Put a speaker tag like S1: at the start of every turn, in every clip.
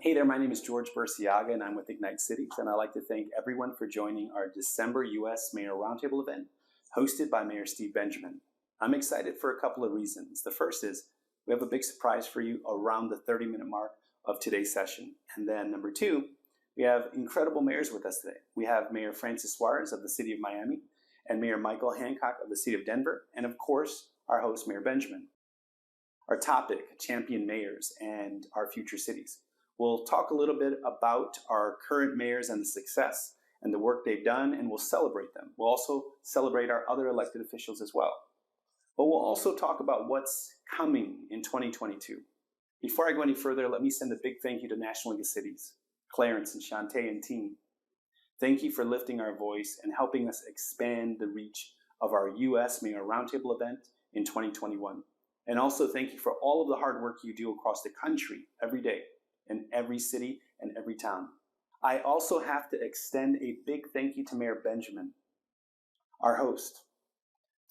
S1: Hey there, my name is George Burciaga and I'm with Ignite Cities, and I'd like to thank everyone for joining our December U.S. Mayoral Roundtable event hosted by Mayor Steve Benjamin. I'm excited for a couple of reasons. The first is we have a big surprise for you around the 30-minute mark of today's session. And then number two, we have incredible mayors with us today. We have Mayor Francis Suarez of the City of Miami and Mayor Michael Hancock of the City of Denver, and of course, our host, Mayor Benjamin. Our topic, champion mayors and our future cities. We'll talk a little bit about our current mayors and the success and the work they've done, and we'll celebrate them. We'll also celebrate our other elected officials as well. But we'll also talk about what's coming in 2022. Before I go any further, let me send a big thank you to National League of Cities, Clarence and Shantae and team. Thank you for lifting our voice and helping us expand the reach of our U.S. Mayoral Roundtable event in 2021. And also thank you for all of the hard work you do across the country every day, in every city and every town. I also have to extend a big thank you to Mayor Benjamin, our host.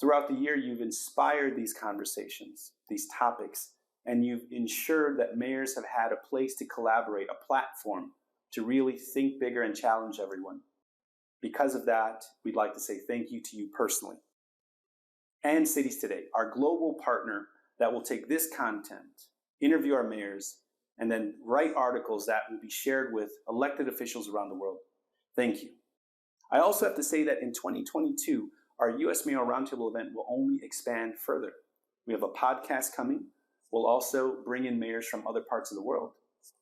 S1: Throughout the year, you've inspired these conversations, these topics, and you've ensured that mayors have had a place to collaborate, a platform to really think bigger and challenge everyone. Because of that, we'd like to say thank you to you personally. And Cities Today, our global partner that will take this content, interview our mayors, and then write articles that will be shared with elected officials around the world. Thank you. I also have to say that in 2022, our U.S. Mayoral Roundtable event will only expand further. We have a podcast coming. We'll also bring in mayors from other parts of the world.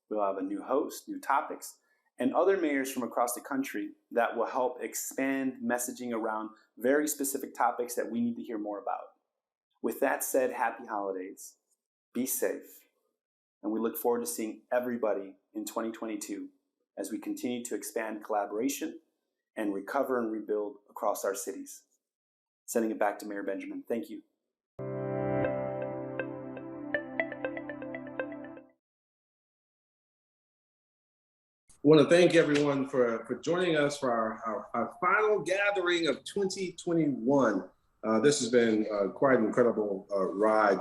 S1: We'll have a new host, new topics, and other mayors from across the country that will help expand messaging around very specific topics that we need to hear more about. With that said, happy holidays, be safe, and we look forward to seeing everybody in 2022 as we continue to expand collaboration and recover and rebuild across our cities. Sending it back to Mayor Benjamin. Thank you.
S2: I want to thank everyone for joining us for our final gathering of 2021. This has been quite an incredible ride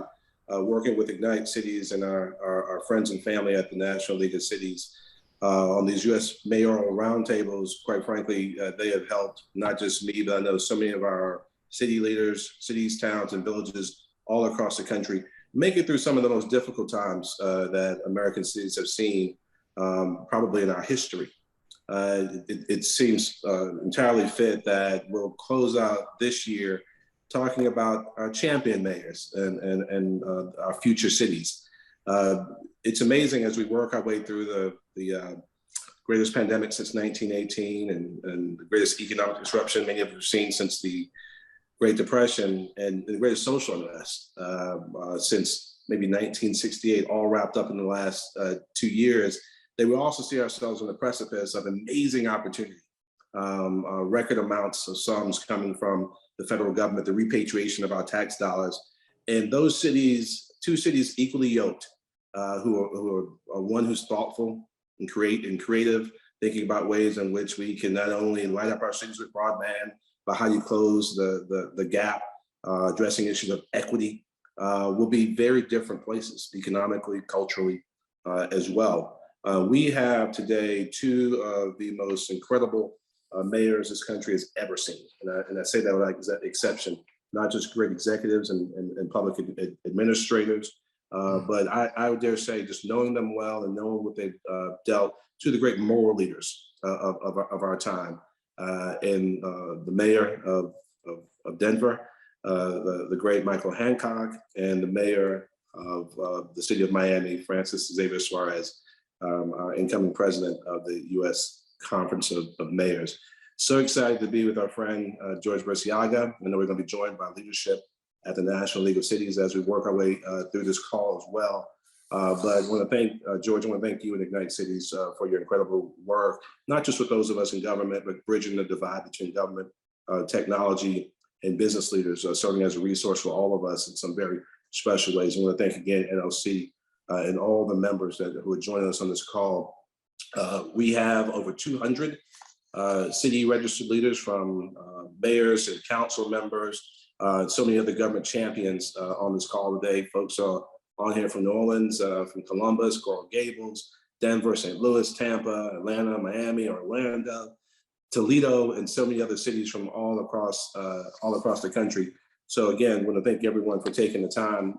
S2: working with Ignite Cities and our friends and family at the National League of Cities on these U.S. Mayoral Roundtables. Quite frankly, they have helped not just me, but I know so many of our city leaders, cities, towns, and villages all across the country make it through some of the most difficult times that American cities have seen probably in our history. It seems entirely fit that we'll close out this year talking about our champion mayors and our future cities. It's amazing as we work our way through the greatest pandemic since 1918 and the greatest economic disruption many of us have seen since the Great Depression and the greatest social unrest since maybe 1968, all wrapped up in the last 2 years. They will also see ourselves on the precipice of amazing opportunity, record amounts of sums coming from the federal government, the repatriation of our tax dollars, and those cities, two cities equally yoked, who are one who's thoughtful and creative, thinking about ways in which we can not only light up our cities with broadband, but how you close the gap, addressing issues of equity, will be very different places economically, culturally, as well. We have today two of the most incredible mayors this country has ever seen. And I say that without exception, not just great executives and public administrators, but I would dare say just knowing them well and knowing what they've dealt to the great moral leaders of our time. And the mayor of Denver, the great Michael Hancock, and the mayor of the city of Miami, Francis Xavier Suarez, our incoming president of the U.S. Conference of Mayors. So excited to be with our friend George Burciaga. I know we're going to be joined by leadership at the National League of Cities as we work our way through this call as well. But I want to thank George. I want to thank you and Ignite Cities for your incredible work, not just with those of us in government, but bridging the divide between government, technology, and business leaders, serving as a resource for all of us in some very special ways. I want to thank again NLC and all the members who are joining us on this call. We have over 200 city registered leaders, from mayors and council members, so many other government champions on this call today. Folks are on here from New Orleans, from Columbus, Coral Gables, Denver, St. Louis, Tampa, Atlanta, Miami, Orlando, Toledo, and so many other cities from all across the country. So again, I want to thank everyone for taking the time,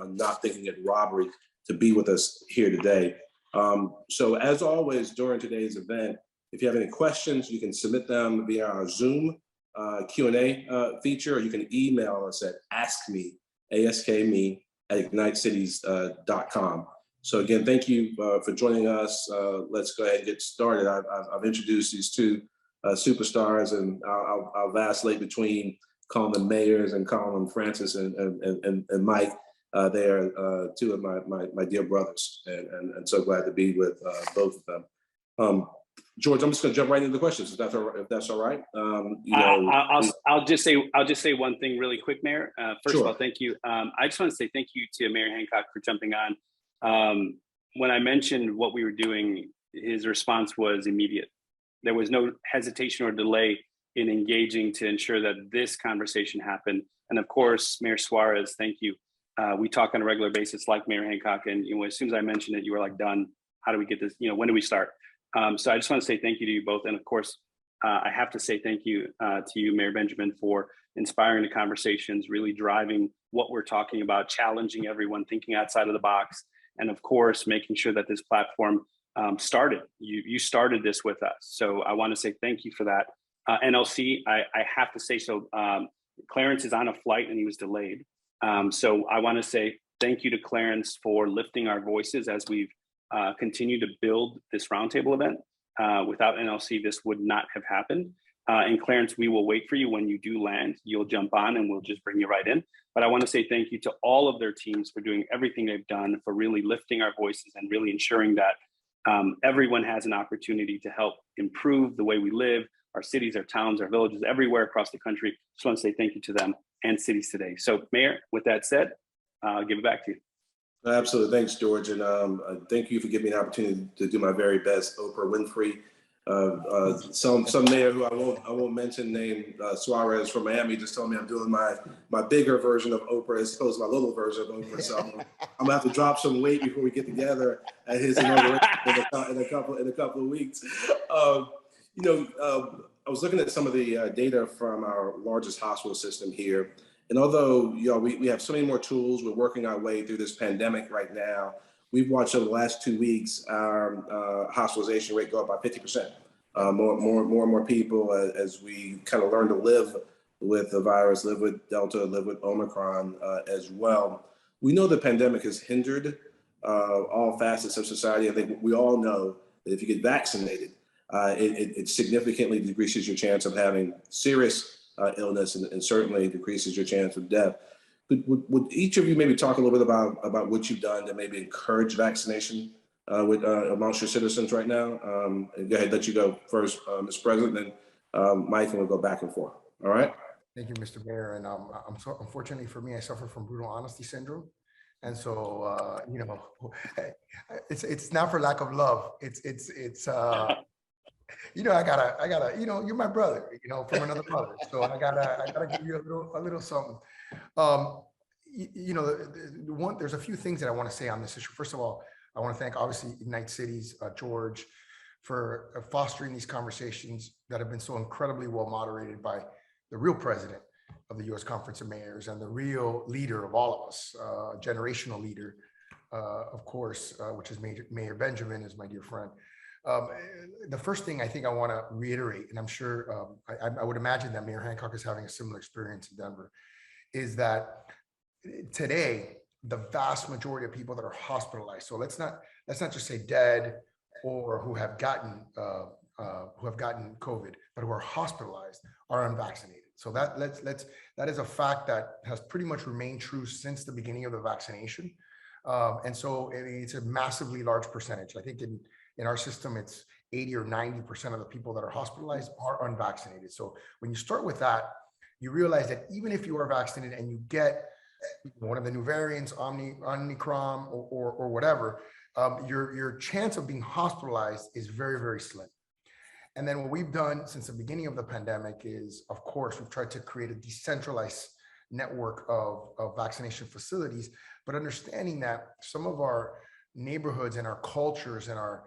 S2: not thinking it robbery, to be with us here today. So as always, during today's event, if you have any questions, you can submit them via our Zoom Q&A feature, or you can email us at askme at ignitecities.com. So again, thank you for joining us. Let's go ahead and get started. I've introduced these two superstars, and I'll vacillate between calling them mayors and calling them Francis and Mike. They are two of my dear brothers, and so glad to be with both of them. George, I'm just going to jump right into the questions, if that's all right.
S3: I'll just say one thing really quick, Mayor. First
S2: Sure.
S3: of all, thank you. I just want to say thank you to Mayor Hancock for jumping on. When I mentioned what we were doing, his response was immediate. There was no hesitation or delay in engaging to ensure that this conversation happened. And of course, Mayor Suarez, thank you. We talk on a regular basis like Mayor Hancock, and as soon as I mentioned it, you were like, done. How do we get this? When do we start? So I just want to say thank you to you both. And of course, I have to say thank you to you, Mayor Benjamin, for inspiring the conversations, really driving what we're talking about, challenging everyone, thinking outside of the box, and of course, making sure that this platform started. You started this with us. So I want to say thank you for that. NLC, I have to say so. Clarence is on a flight and he was delayed. So I want to say thank you to Clarence for lifting our voices as we've continue to build this roundtable event. Without NLC, this would not have happened. And Clarence, we will wait for you when you do land. You'll jump on and we'll just bring you right in. But I want to say thank you to all of their teams for doing everything they've done, for really lifting our voices and really ensuring that everyone has an opportunity to help improve the way we live, our cities, our towns, our villages, everywhere across the country. Just want to say thank you to them and Cities Today. So Mayor, with that said, I'll give it back to you.
S2: Absolutely. Thanks, George. And thank you for giving me an opportunity to do my very best. Oprah Winfrey, some mayor who I won't mention, named Suarez from Miami, just told me I'm doing my bigger version of Oprah as opposed to my little version of Oprah. So I'm gonna have to drop some weight before we get together at his inauguration in a couple of weeks. I was looking at some of the data from our largest hospital system here. And although we have so many more tools, we're working our way through this pandemic right now. We've watched over the last 2 weeks our hospitalization rate go up by 50%. More and more people as we kind of learn to live with the virus, live with Delta, live with Omicron as well. We know the pandemic has hindered all facets of society. I think we all know that if you get vaccinated, it significantly decreases your chance of having serious illness and certainly decreases your chance of death. Would each of you maybe talk a little bit about what you've done to maybe encourage vaccination amongst your citizens right now? Go ahead, let you go first, Mr. President, then Mike, and we'll go back and forth. All right?
S4: Thank you, Mr. Mayor. And unfortunately for me, I suffer from brutal honesty syndrome. And so, it's not for lack of love. I gotta, you're my brother, from another mother. So I gotta give you a little something. There's a few things that I want to say on this issue. First of all, I want to thank obviously Ignite Cities, George, for fostering these conversations that have been so incredibly well moderated by the real president of the U.S. Conference of Mayors and the real leader of all of us, generational leader, of course, which is Mayor Benjamin, is my dear friend. The first thing I think I want to reiterate, and I'm sure I would imagine that Mayor Hancock is having a similar experience in Denver, is that today the vast majority of people that are hospitalized, so let's not just say dead or who have gotten COVID, but who are hospitalized, are unvaccinated. So that is a fact that has pretty much remained true since the beginning of the vaccination, and so it's a massively large percentage. I think in our system, it's 80 or 90% of the people that are hospitalized are unvaccinated. So when you start with that, you realize that even if you are vaccinated and you get one of the new variants, Omicron or whatever, your chance of being hospitalized is very, very slim. And then what we've done since the beginning of the pandemic is, of course, we've tried to create a decentralized network of vaccination facilities, but understanding that some of our neighborhoods and our cultures and our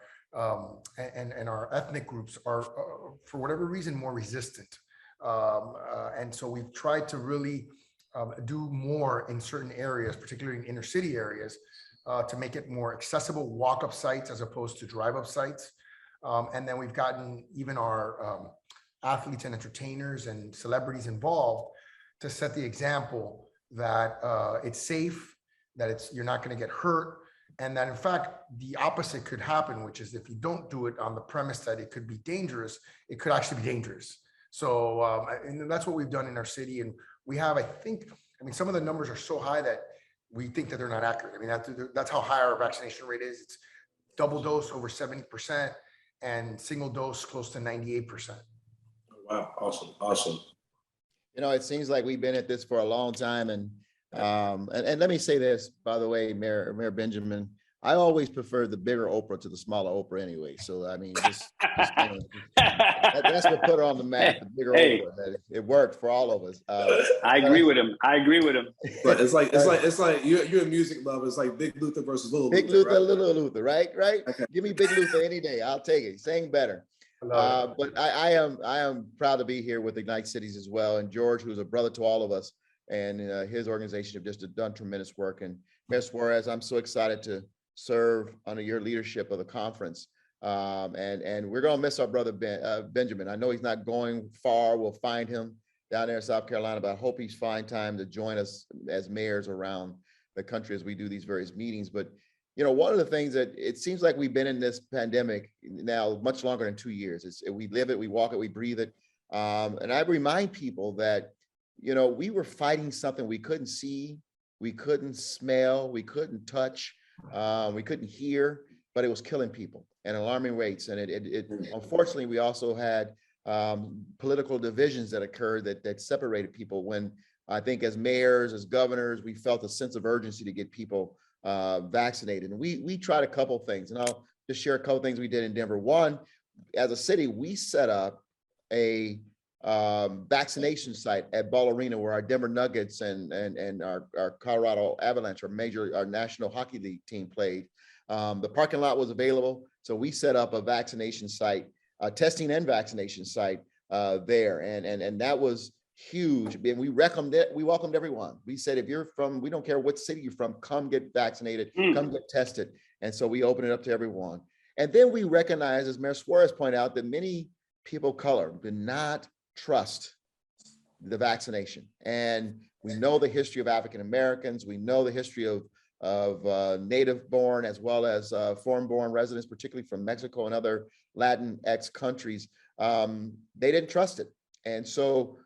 S4: and our ethnic groups are, for whatever reason, more resistant. And so we've tried to really do more in certain areas, particularly in inner city areas, to make it more accessible walk-up sites as opposed to drive-up sites. And then we've gotten even our athletes and entertainers and celebrities involved to set the example that it's safe, that you're not going to get hurt, and that in fact the opposite could happen, which is if you don't do it on the premise that it could be dangerous, it could actually be dangerous. So and that's what we've done in our city, and we have, I mean, some of the numbers are so high that we think that they're not accurate. I mean, that's how high our vaccination rate is. It's double dose over 70% and single dose close to 98%.
S2: Wow, awesome.
S5: You know, it seems like we've been at this for a long time, and let me say this, by the way, Mayor Benjamin, I always prefer the bigger Oprah to the smaller Oprah anyway. So I mean, that's what put her on the map. The bigger Oprah. It worked for all of us.
S3: I agree with him.
S2: But it's like you're a music lover. It's like Big Luther versus Little Luther.
S5: Big Luther,
S2: right?
S5: Little Luther, right?
S2: Okay.
S5: Give me Big Luther any day. I'll take it. Sing better. But I am proud to be here with Ignite Cities as well, and George, who's a brother to all of us, and his organization have just done tremendous work. And Mayor Suarez, I'm so excited to serve under your leadership of the conference. And we're going to miss our brother Benjamin. I know he's not going far. We'll find him down there in South Carolina, but I hope he's find time to join us as mayors around the country as we do these various meetings. But you know, one of the things that it seems like we've been in this pandemic now much longer than 2 years. We live it, we walk it, we breathe it. And I remind people that, you know, we were fighting something we couldn't see, we couldn't smell, we couldn't touch, we couldn't hear, but it was killing people at alarming rates. And it unfortunately, we also had political divisions that occurred that separated people, when I think as mayors, as governors, we felt a sense of urgency to get people vaccinated. And we tried a couple things, and I'll just share a couple things we did in Denver. One, as a city, we set up a vaccination site at Ball Arena where our Denver Nuggets and our Colorado Avalanche, our National Hockey League team played. The parking lot was available, so we set up a vaccination site, testing and vaccination site there, and that was huge. And we welcomed everyone. We said, if you're from, we don't care what city you're from, come get vaccinated, come get tested. And so we opened it up to everyone. And then we recognize, as Mayor Suarez pointed out, that many people of color do not trust the vaccination. And we know the history of African Americans. We know the history of native-born as well as foreign-born residents, particularly from Mexico and other Latinx countries. They didn't trust it. And so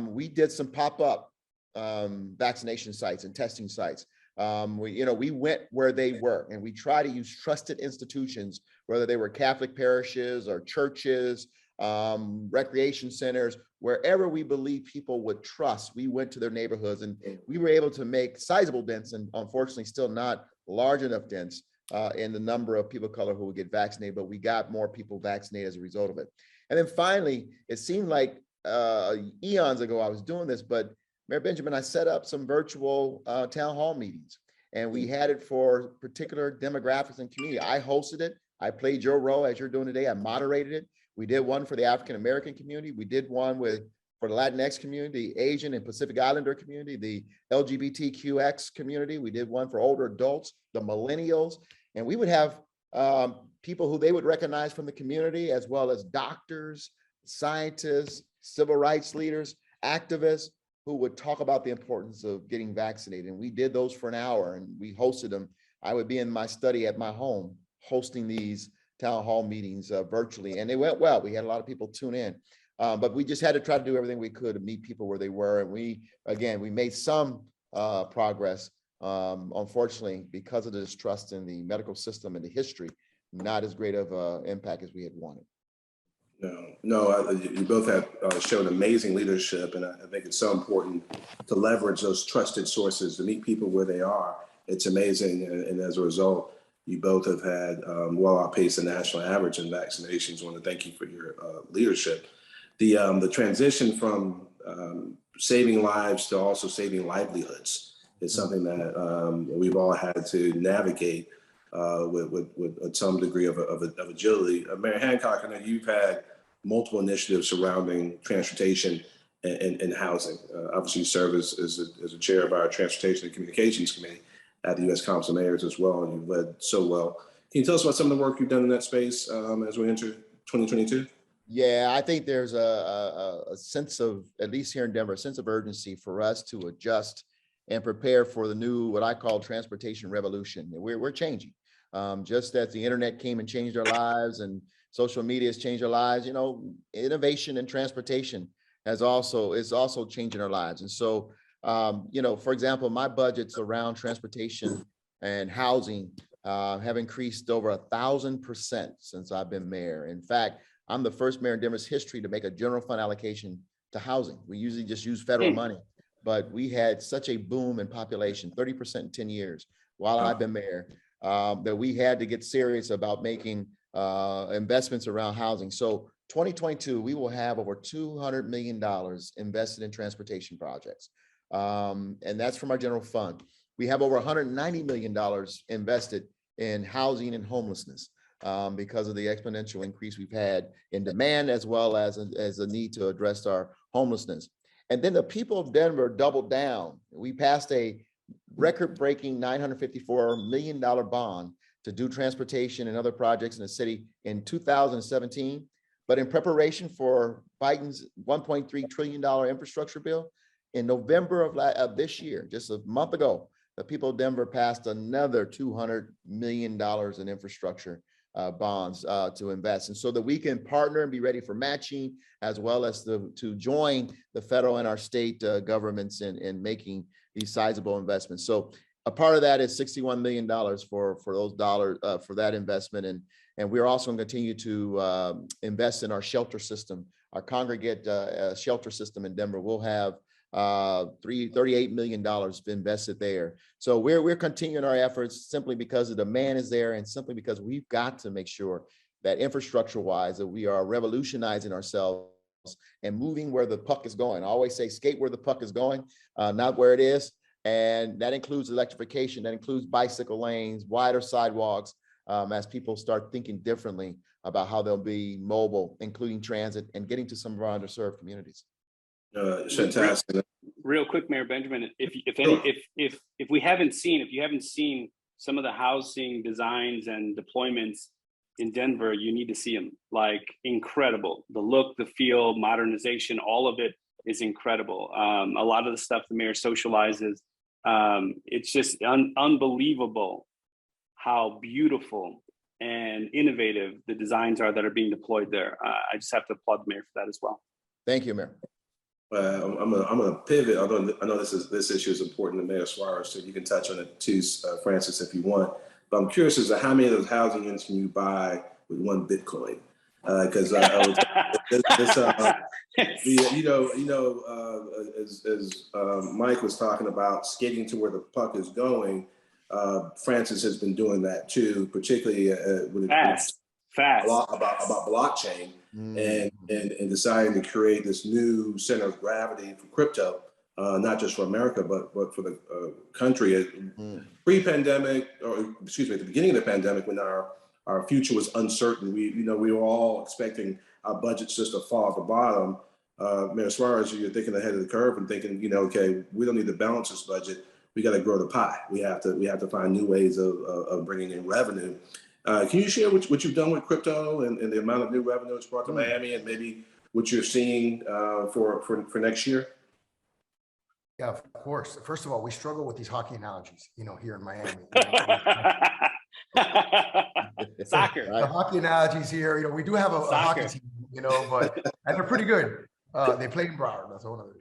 S5: we did some pop-up vaccination sites and testing sites. We went where they were, and we try to use trusted institutions, whether they were Catholic parishes or churches, recreation centers, wherever we believe people would trust. We went to their neighborhoods, and we were able to make sizable dents, and unfortunately still not large enough dents in the number of people of color who would get vaccinated, but we got more people vaccinated as a result of it. And then finally, it seemed like eons ago I was doing this, but Mayor Benjamin, I set up some virtual town hall meetings, and we had it for particular demographics and community. I hosted it. I played your role as you're doing today. I moderated it. We did one for the African American community. We did one for the Latinx community, the Asian and Pacific Islander community, the LGBTQX community. We did one for older adults, the millennials, and we would have people who they would recognize from the community, as well as doctors, scientists, civil rights leaders, activists, who would talk about the importance of getting vaccinated. And we did those for an hour, and we hosted them. I would be in my study at my home hosting these town hall meetings virtually, and they went well. We had a lot of people tune in, but we just had to try to do everything we could to meet people where they were. And we made some progress. Unfortunately, because of the distrust in the medical system and the history, not as great of an impact as we had wanted.
S2: No, you both have shown amazing leadership, and I think it's so important to leverage those trusted sources to meet people where they are. It's amazing, and as a result, you both have had well outpaced the national average in vaccinations. I want to thank you for your leadership. The transition from saving lives to also saving livelihoods is something that we've all had to navigate. with some degree of agility. Mayor Hancock, I know you've had multiple initiatives surrounding transportation and housing. Obviously, you serve as a chair of our Transportation and Communications Committee at the U.S. Council of Mayors as well, and you've led so well. Can you tell us about some of the work you've done in that space as we enter 2022?
S5: Yeah, I think there's a sense of, at least here in Denver, a sense of urgency for us to adjust and prepare for the new, what I call transportation revolution. We're changing. Just as the internet came and changed our lives and social media has changed our lives, innovation in transportation is also changing our lives. And so, for example, my budgets around transportation and housing have increased over 1,000% since I've been mayor. In fact, I'm the first mayor in Denver's history to make a general fund allocation to housing. We usually just use federal money, but we had such a boom in population, 30% in 10 years while I've been mayor, that we had to get serious about making investments around housing. So 2022, we will have over $200 million invested in transportation projects. And that's from our general fund. We have over $190 million invested in housing and homelessness because of the exponential increase we've had in demand, as well as a need to address our homelessness. And then the people of Denver doubled down. We passed a record-breaking $954 million bond to do transportation and other projects in the city in 2017. But in preparation for Biden's $1.3 trillion infrastructure bill, in November of this year, just a month ago, the people of Denver passed another $200 million in infrastructure bonds to invest. And so that we can partner and be ready for matching, as well as to join the federal and our state governments in making these sizable investments. So a part of that is $61 million for those dollars for that investment. And we're also going to continue to invest in our shelter system, our congregate shelter system in Denver. We'll have $38 million invested there. So we're continuing our efforts simply because the demand is there, and simply because we've got to make sure that infrastructure wise that we are revolutionizing ourselves and moving where the puck is going. I always say skate where the puck is going, not where it is. And that includes electrification, that includes bicycle lanes, wider sidewalks, as people start thinking differently about how they'll be mobile, including transit, and getting to some of our underserved communities.
S2: Fantastic.
S3: Real quick, Mayor Benjamin, if you haven't seen some of the housing designs and deployments in Denver, you need to see them. Like, incredible. The look, the feel, modernization, all of it is incredible. A lot of the stuff the mayor socializes, it's just unbelievable how beautiful and innovative the designs are that are being deployed there. I just have to applaud the mayor for that as well.
S5: Thank you, Mayor.
S2: I'm gonna pivot. Although I know this issue is important to Mayor Suarez, so you can touch on it too, Francis, if you want. But I'm curious as to how many of those housing units can you buy with one Bitcoin? Because as Mike was talking about skating to where the puck is going, Francis has been doing that too, particularly when it's a lot about blockchain and deciding to create this new center of gravity for crypto, not just for America, but for the country. Pre-pandemic, or excuse me, at the beginning of the pandemic, when our future was uncertain, we were all expecting our budgets just to fall at the bottom. Mayor Suarez, you're thinking ahead of the curve and thinking, okay, we don't need to balance this budget. We got to grow the pie. We have to find new ways of bringing in revenue. Can you share what you've done with crypto and the amount of new revenue it's brought to Miami, and maybe what you're seeing for next year?
S4: Yeah, of course. First of all, we struggle with these hockey analogies, here in Miami.
S3: Soccer.
S4: The hockey analogies here, we do have a hockey team, but and they're pretty good. They play in Broward. That's one of those.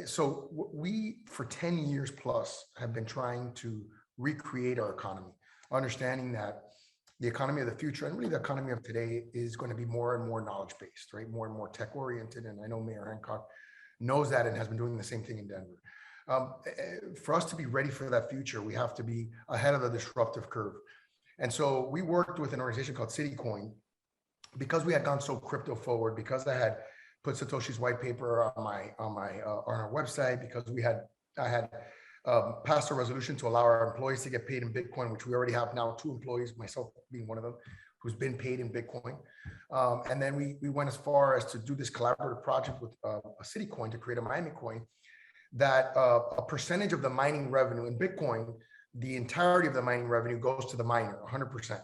S4: So we, for 10 years plus, have been trying to recreate our economy, understanding that the economy of the future, and really the economy of today, is going to be more and more knowledge-based, right? More and more tech-oriented. And I know Mayor Hancock knows that and has been doing the same thing in Denver. For us to be ready for that future, we have to be ahead of the disruptive curve. And so we worked with an organization called CityCoin, because we had gone so crypto forward, because I had put Satoshi's white paper on our website, because I had passed a resolution to allow our employees to get paid in Bitcoin, which we already have now 2 employees, myself being one of them, who's been paid in Bitcoin. And then we went as far as to do this collaborative project with a city coin to create a Miami coin that a percentage of the mining revenue in Bitcoin, the entirety of the mining revenue goes to the miner, 100%.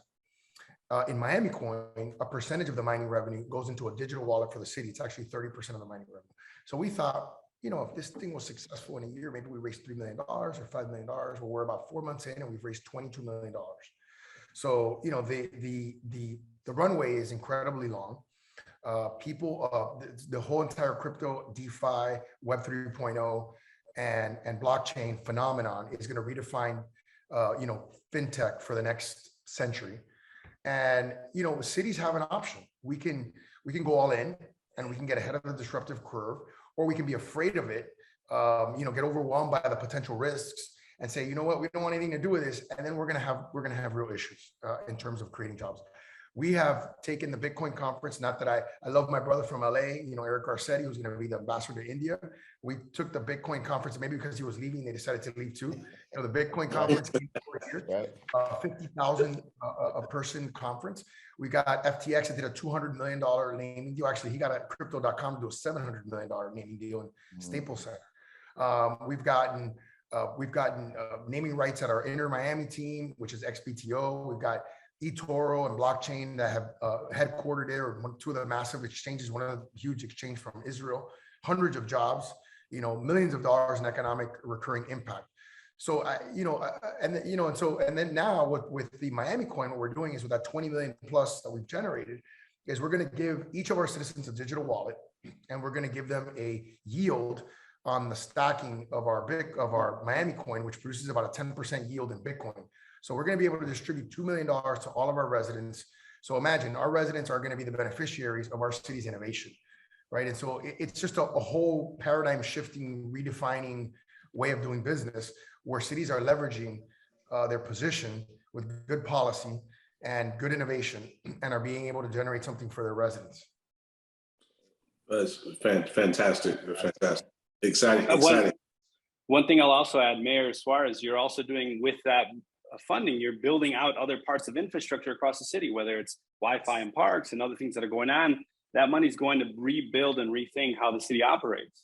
S4: In Miami coin, a percentage of the mining revenue goes into a digital wallet for the city. It's actually 30% of the mining revenue. So we thought, you know, if this thing was successful in a year, maybe we raised $3 million or $5 million. Well, we're about 4 months in and we've raised $22 million. So, you know, the runway is incredibly long. The whole entire crypto, DeFi, Web 3.0, and blockchain phenomenon is going to redefine, you know, fintech for the next century. And, you know, cities have an option. We can go all in and we can get ahead of the disruptive curve, or we can be afraid of it, you know, get overwhelmed by the potential risks and say, you know what, we don't want anything to do with this. And then we're going to have real issues in terms of creating jobs. We have taken the Bitcoin conference, not that I love my brother from LA, you know, Eric Garcetti, who's going to be the ambassador to India. We took the Bitcoin conference, maybe because he was leaving, they decided to leave too. You know, the Bitcoin conference came over here, 50,000 a person conference. We got FTX that did a $200 million naming deal. Actually, he got a crypto.com to do a $700 million naming deal in Staples Center. We've gotten naming rights at our Inner Miami team, which is XBTO. We've got eToro and blockchain that have headquartered there, or 2 of the massive exchanges, one of the huge exchange from Israel, hundreds of jobs, you know, millions of dollars in economic recurring impact. So, and then now with the Miami coin, what we're doing is with that 20 million plus that we've generated, is we're going to give each of our citizens a digital wallet, and we're going to give them a yield on the stacking of our Miami coin, which produces about a 10% yield in Bitcoin. So we're going to be able to distribute $2 million to all of our residents. So imagine our residents are going to be the beneficiaries of our city's innovation, right? And so it's just a whole paradigm shifting, redefining way of doing business, where cities are leveraging their position with good policy and good innovation, and are being able to generate something for their residents.
S2: That's fantastic. Exciting.
S3: One thing I'll also add, Mayor Suarez, you're also doing with that funding, you're building out other parts of infrastructure across the city, whether it's Wi-Fi in parks and other things that are going on. That money is going to rebuild and rethink how the city operates.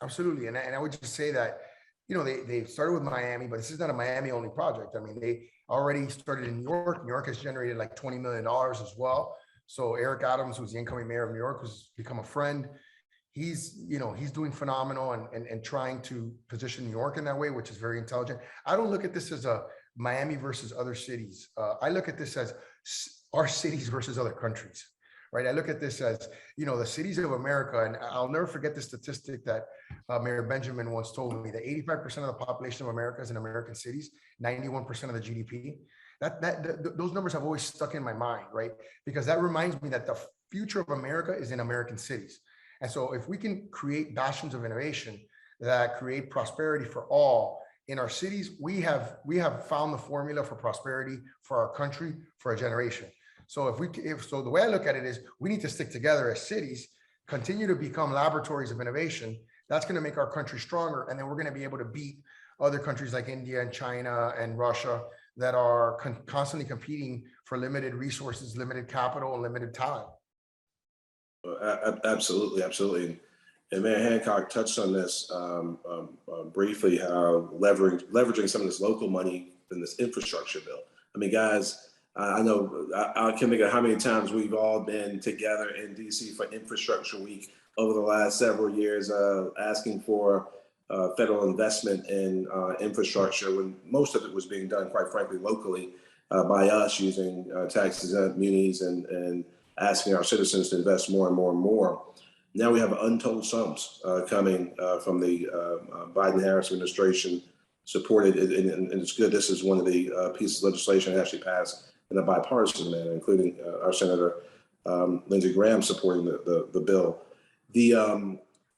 S4: Absolutely. And I would just say that, you know, they started with Miami, but this is not a Miami only project. I mean, they already started in New York. New York has generated like $20 million as well. So Eric Adams, who's the incoming mayor of New York, who's become a friend, he's doing phenomenal and trying to position New York in that way, which is very intelligent. I don't look at this as a Miami versus other cities. I look at this as our cities versus other countries, right? I look at this as, you know, the cities of America, and I'll never forget the statistic that Mayor Benjamin once told me, that 85% of the population of America is in American cities, 91% of the GDP. Those numbers have always stuck in my mind, right? Because that reminds me that the future of America is in American cities. And so if we can create bastions of innovation that create prosperity for all in our cities, we have found the formula for prosperity for our country for a generation. So so the way I look at it is, we need to stick together as cities, continue to become laboratories of innovation. That's going to make our country stronger, and then we're going to be able to beat other countries like India and China and Russia that are constantly competing for limited resources, limited capital, and limited talent.
S2: Absolutely. And Mayor Hancock touched on this briefly, how leveraging some of this local money in this infrastructure bill. I mean, guys, I know I can think of how many times we've all been together in DC for Infrastructure Week over the last several years, asking for federal investment in infrastructure, when most of it was being done, quite frankly, locally by us, using tax-exempt munis and asking our citizens to invest more and more and more. Now we have untold sums coming from the Biden-Harris administration, supported, and it's good. This is one of the pieces of legislation that actually passed in a bipartisan manner, including our Senator Lindsey Graham supporting the bill.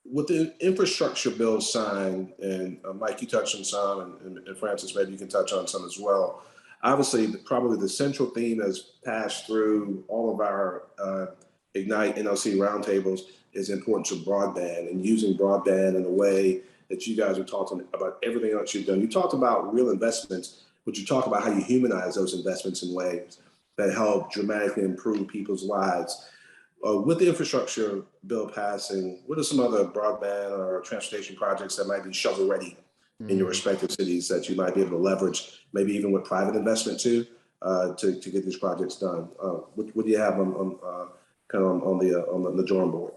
S2: With the infrastructure bill signed, and Mike, you touched on some, and Francis, maybe you can touch on some as well. Obviously, probably the central theme that's passed through all of our Ignite NLC roundtables is the importance of broadband, and using broadband in a way that you guys were talking about everything else you've done. You talked about real investments, but you talk about how you humanize those investments in ways that help dramatically improve people's lives. With the infrastructure bill passing, what are some other broadband or transportation projects that might be shovel ready in your respective cities that you might be able to leverage, maybe even with private investment too, to get these projects done? What do you have on the drawing board?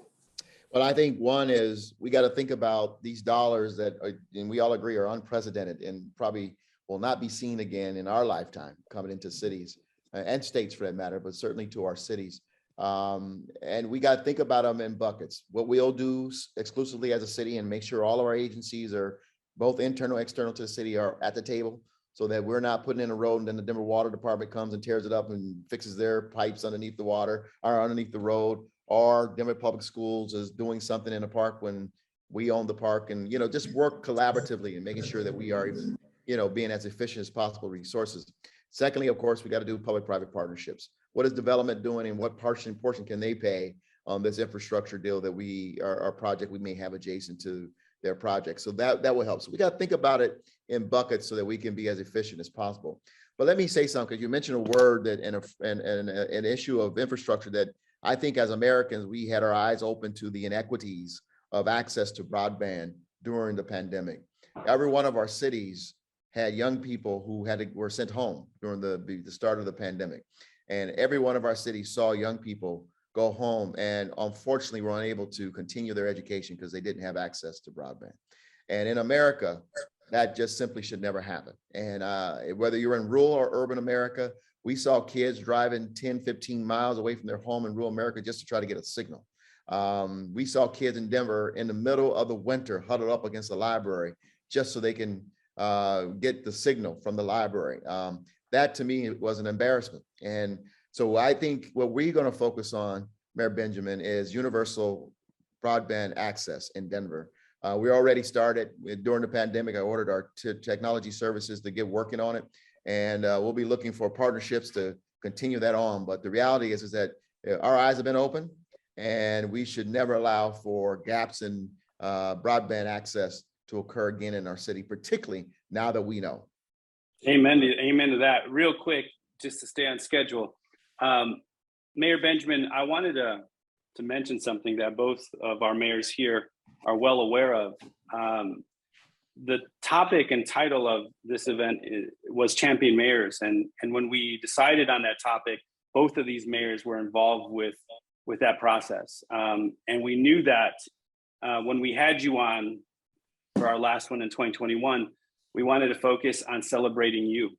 S5: Well, I think one is we got to think about these dollars that are, and we all agree, are unprecedented and probably will not be seen again in our lifetime coming into cities and states for that matter, but certainly to our cities. And we got to think about them in buckets. What we'll do exclusively as a city and make sure all of our agencies are both internal, external to the city are at the table so that we're not putting in a road and then the Denver Water Department comes and tears it up and fixes their pipes underneath the water or underneath the road, or Denver Public Schools is doing something in a park when we own the park, and, just work collaboratively and making sure that we are, being as efficient as possible resources. Secondly, of course, we got to do public-private partnerships. What is development doing and what portion can they pay on this infrastructure deal that our project we may have adjacent to their project? So that will help. So we got to think about it in buckets so that we can be as efficient as possible. But let me say something, because you mentioned a word that an issue of infrastructure that I think as Americans, we had our eyes open to the inequities of access to broadband during the pandemic. Every one of our cities had young people who were sent home during the start of the pandemic. And every one of our cities saw young people go home and unfortunately were unable to continue their education because they didn't have access to broadband. And in America, that just simply should never happen. And whether you're in rural or urban America, we saw kids driving 10, 15 miles away from their home in rural America just to try to get a signal. We saw kids in Denver in the middle of the winter huddled up against the library just so they can get the signal from the library. That to me was an embarrassment. And so I think what we're going to focus on, Mayor Benjamin, is universal broadband access in Denver. We already started during the pandemic. I ordered our technology services to get working on it. And we'll be looking for partnerships to continue that on. But the reality is that our eyes have been open and we should never allow for gaps in broadband access to occur again in our city, particularly now that we know.
S3: Amen to that. Real quick, just to stay on schedule. Mayor Benjamin, I wanted to mention something that both of our mayors here are well aware of. The topic and title of this event was Champion Mayors. And when we decided on that topic, both of these mayors were involved with that process. And we knew that when we had you on for our last one in 2021, we wanted to focus on celebrating you.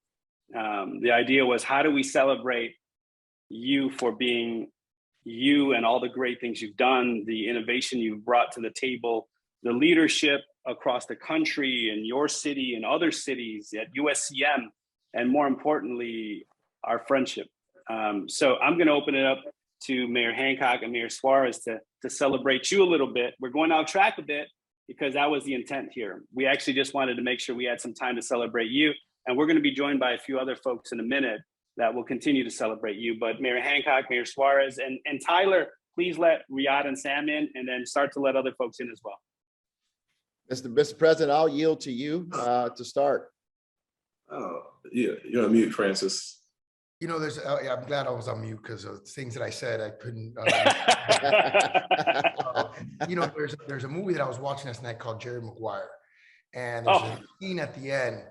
S3: The idea was, how do we celebrate you for being you and all the great things you've done, the innovation you've brought to the table, the leadership across the country and your city and other cities at USCM, and more importantly, our friendship. So I'm going to open it up to Mayor Hancock and Mayor Suarez to celebrate you a little bit. We're going off track a bit because that was the intent here. We actually just wanted to make sure we had some time to celebrate you. And we're going to be joined by a few other folks in a minute that will continue to celebrate you. But Mayor Hancock, Mayor Suarez, and Tyler, please let Riyadh and Sam in, and then start to let other folks in as well.
S5: Mr. President, I'll yield to you to start.
S2: Oh, yeah, you're on mute, Francis.
S4: Yeah, I'm glad I was on mute because of things that I said I couldn't. There's a movie that I was watching last night called Jerry Maguire, and there's a scene at the end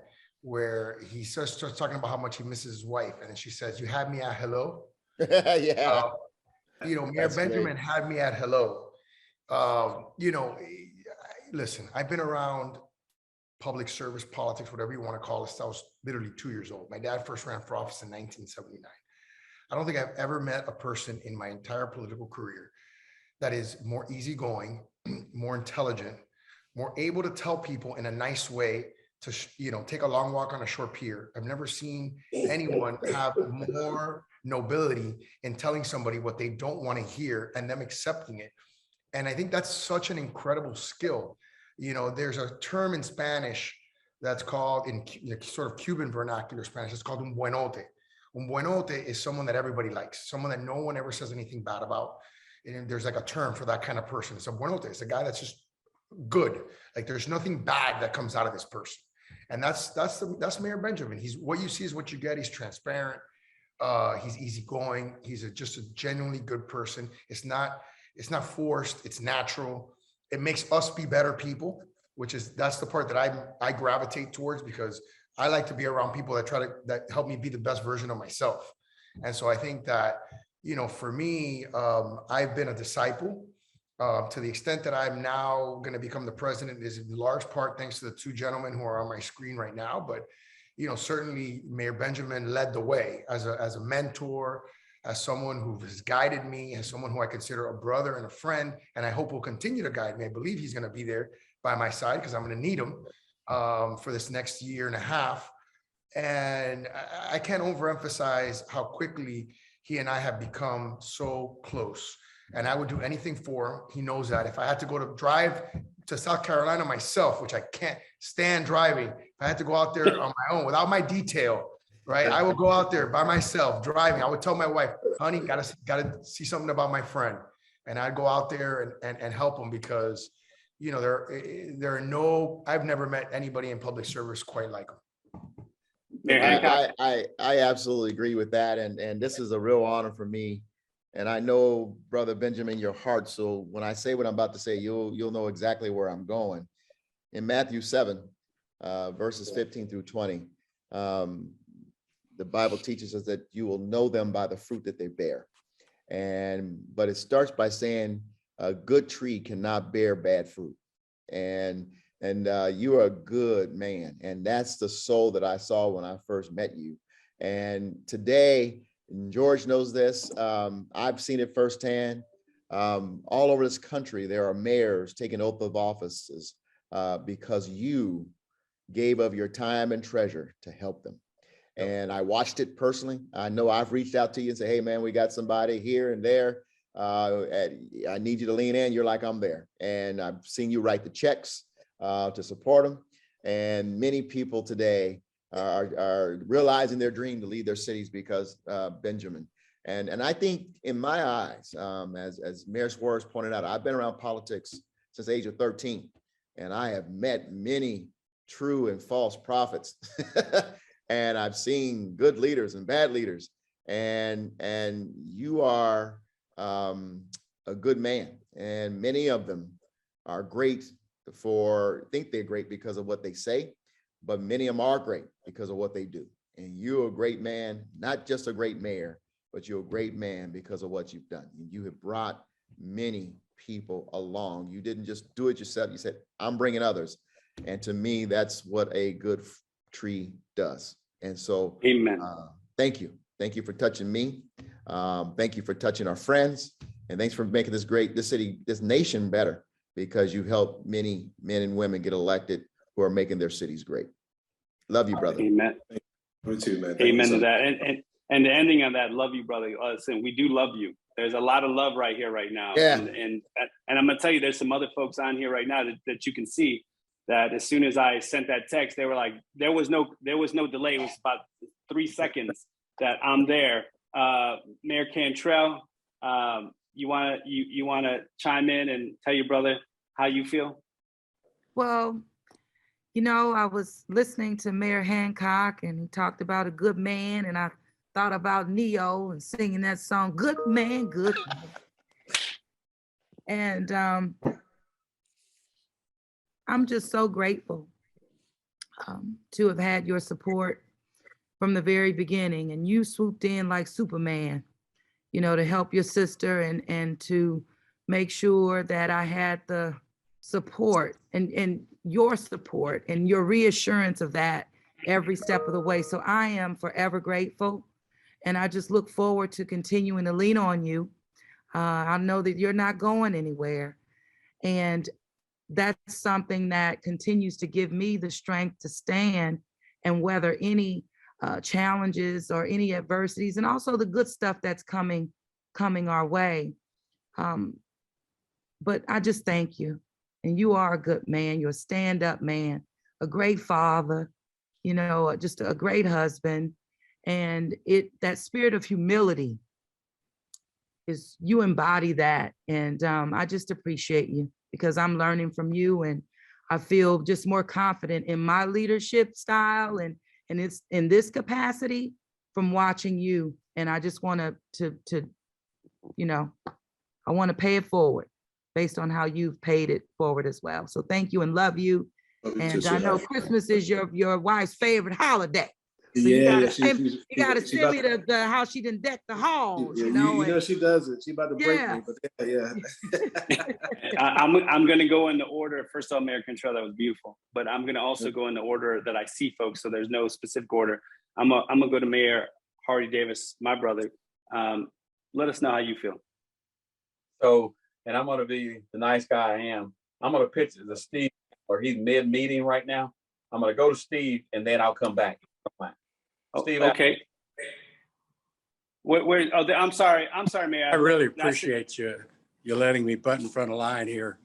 S4: where he starts talking about how much he misses his wife, and then she says, "You had me at hello."
S5: Yeah.
S4: Mayor Benjamin had me at hello. Listen, I've been around public service, politics, whatever you want to call it, since I was literally 2 years old. My dad first ran for office in 1979. I don't think I've ever met a person in my entire political career that is more easygoing, more intelligent, more able to tell people in a nice way to, take a long walk on a short pier. I've never seen anyone have more nobility in telling somebody what they don't want to hear and them accepting it. And I think that's such an incredible skill. There's a term in Spanish that's called, in sort of Cuban vernacular Spanish, it's called un buenote. Un buenote is someone that everybody likes, someone that no one ever says anything bad about. And there's like a term for that kind of person. It's a buenote. It's a guy that's just good. Like there's nothing bad that comes out of this person. And that's Mayor Benjamin. He's what you see is what you get. He's transparent. He's easygoing. He's just a genuinely good person. It's not forced. It's natural. It makes us be better people, that's the part that I gravitate towards, because I like to be around people that help me be the best version of myself. And so I think that, for me, I've been a disciple. To the extent that I'm now going to become the president is in large part thanks to the two gentlemen who are on my screen right now. But, certainly Mayor Benjamin led the way as a mentor, as someone who has guided me, as someone who I consider a brother and a friend, and I hope will continue to guide me. I believe he's going to be there by my side because I'm going to need him for this next year and a half. And I can't overemphasize how quickly he and I have become so close. And I would do anything for him. He knows that. If I had to go to drive to South Carolina myself, which I can't stand driving, if I had to go out there on my own without my detail, right? I would go out there by myself driving. I would tell my wife, honey, gotta see something about my friend. And I'd go out there and help him because, I've never met anybody in public service quite like him.
S5: I absolutely agree with that. And this is a real honor for me. And I know, Brother Benjamin, your heart. So when I say what I'm about to say, you'll know exactly where I'm going. In Matthew 7, verses 15 through 20, the Bible teaches us that you will know them by the fruit that they bear. But it starts by saying a good tree cannot bear bad fruit. And you are a good man. And that's the soul that I saw when I first met you. And today, and George knows this, I've seen it firsthand. All over this country, there are mayors taking oath of offices because you gave of your time and treasure to help them. And I watched it personally. I know I've reached out to you and said, hey, man, we got somebody here and there. I need you to lean in. You're like, I'm there. And I've seen you write the checks to support them. And many people today are realizing their dream to lead their cities because Benjamin. And I think in my eyes, as Mayor Suarez pointed out, I've been around politics since the age of 13, and I have met many true and false prophets. And I've seen good leaders and bad leaders. And you are a good man. And many of them are great think they're great because of what they say, but many of them are great because of what they do. And you're a great man, not just a great mayor, but you're a great man because of what you've done. You have brought many people along. You didn't just do it yourself. You said, I'm bringing others. And to me, that's what a good tree does. And so,
S3: amen.
S5: Thank you. Thank you for touching me. Thank you for touching our friends. And thanks for making this city, this nation better, because you've helped many men and women get elected who are making their cities great. Love you, brother.
S3: Amen.
S2: Me too, man.
S3: Amen to that. And the ending of that, love you, brother. Listen, we do love you. There's a lot of love right here, right now.
S5: Yeah.
S3: And I'm gonna tell you, there's some other folks on here right now that you can see that as soon as I sent that text, they were like, there was no delay. It was about 3 seconds that I'm there. Mayor Cantrell, you wanna chime in and tell your brother how you feel?
S6: Well, I was listening to Mayor Hancock, and he talked about a good man, and I thought about Neo and singing that song, Good Man, Good Man. And I'm just so grateful to have had your support from the very beginning. And you swooped in like Superman, to help your sister and to make sure that I had the support and your support and your reassurance of that every step of the way. So I am forever grateful. And I just look forward to continuing to lean on you. I know that you're not going anywhere. And that's something that continues to give me the strength to stand and weather any challenges or any adversities, and also the good stuff that's coming our way. But I just thank you. And you are a good man. You're a stand-up man, a great father, just a great husband. And that spirit of humility you embody that. And I just appreciate you. because I'm learning from you, and I feel just more confident in my leadership style and it's in this capacity from watching you. And I just want to you know, I want to pay it forward based on how you've paid it forward as well. So thank you and love you. And I know Christmas is your wife's favorite holiday. So you gotta send me the how she done decked the halls.
S2: You know she does it. She about to break me, but yeah.
S3: I'm gonna go in the order. First of all, Mayor Contrell, that was beautiful. But I'm gonna also go in the order that I see folks. So there's no specific order. I'm gonna go to Mayor Hardy Davis, my brother. Let us know how you feel.
S7: So, and I'm gonna be the nice guy I am. I'm gonna pitch it to Steve, or he's mid-meeting right now. I'm gonna go to Steve and then I'll come back. Steve,
S3: okay. I'm sorry, Mayor.
S8: I really appreciate you letting me butt in front of line here.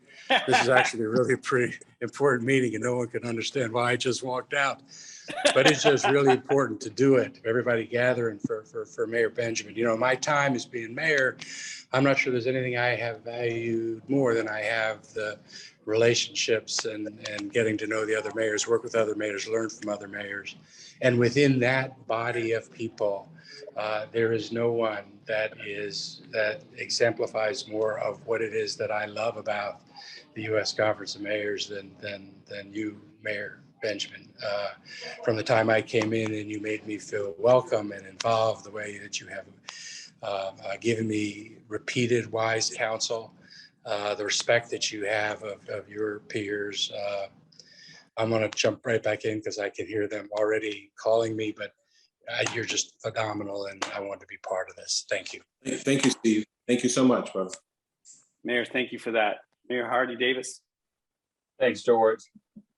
S8: This is actually really a pretty important meeting, and no one can understand why I just walked out. But it's just really important to do it. Everybody gathering for Mayor Benjamin. You know, my time as being mayor, I'm not sure there's anything I have valued more than I have the relationships and getting to know the other mayors, work with other mayors, learn from other mayors. And within that body of people, there is no one that exemplifies more of what it is that I love about the U.S. Conference of Mayors than you, Mayor Benjamin. From the time I came in and you made me feel welcome and involved, the way that you have given me repeated wise counsel, the respect that you have of your peers. I'm going to jump right back in because I can hear them already calling me, but you're just phenomenal, and I want to be part of this. Thank you.
S2: Thank you, Steve. Thank you so much, brother.
S3: Mayor, thank you for that. Mayor Hardy Davis.
S7: Thanks, George.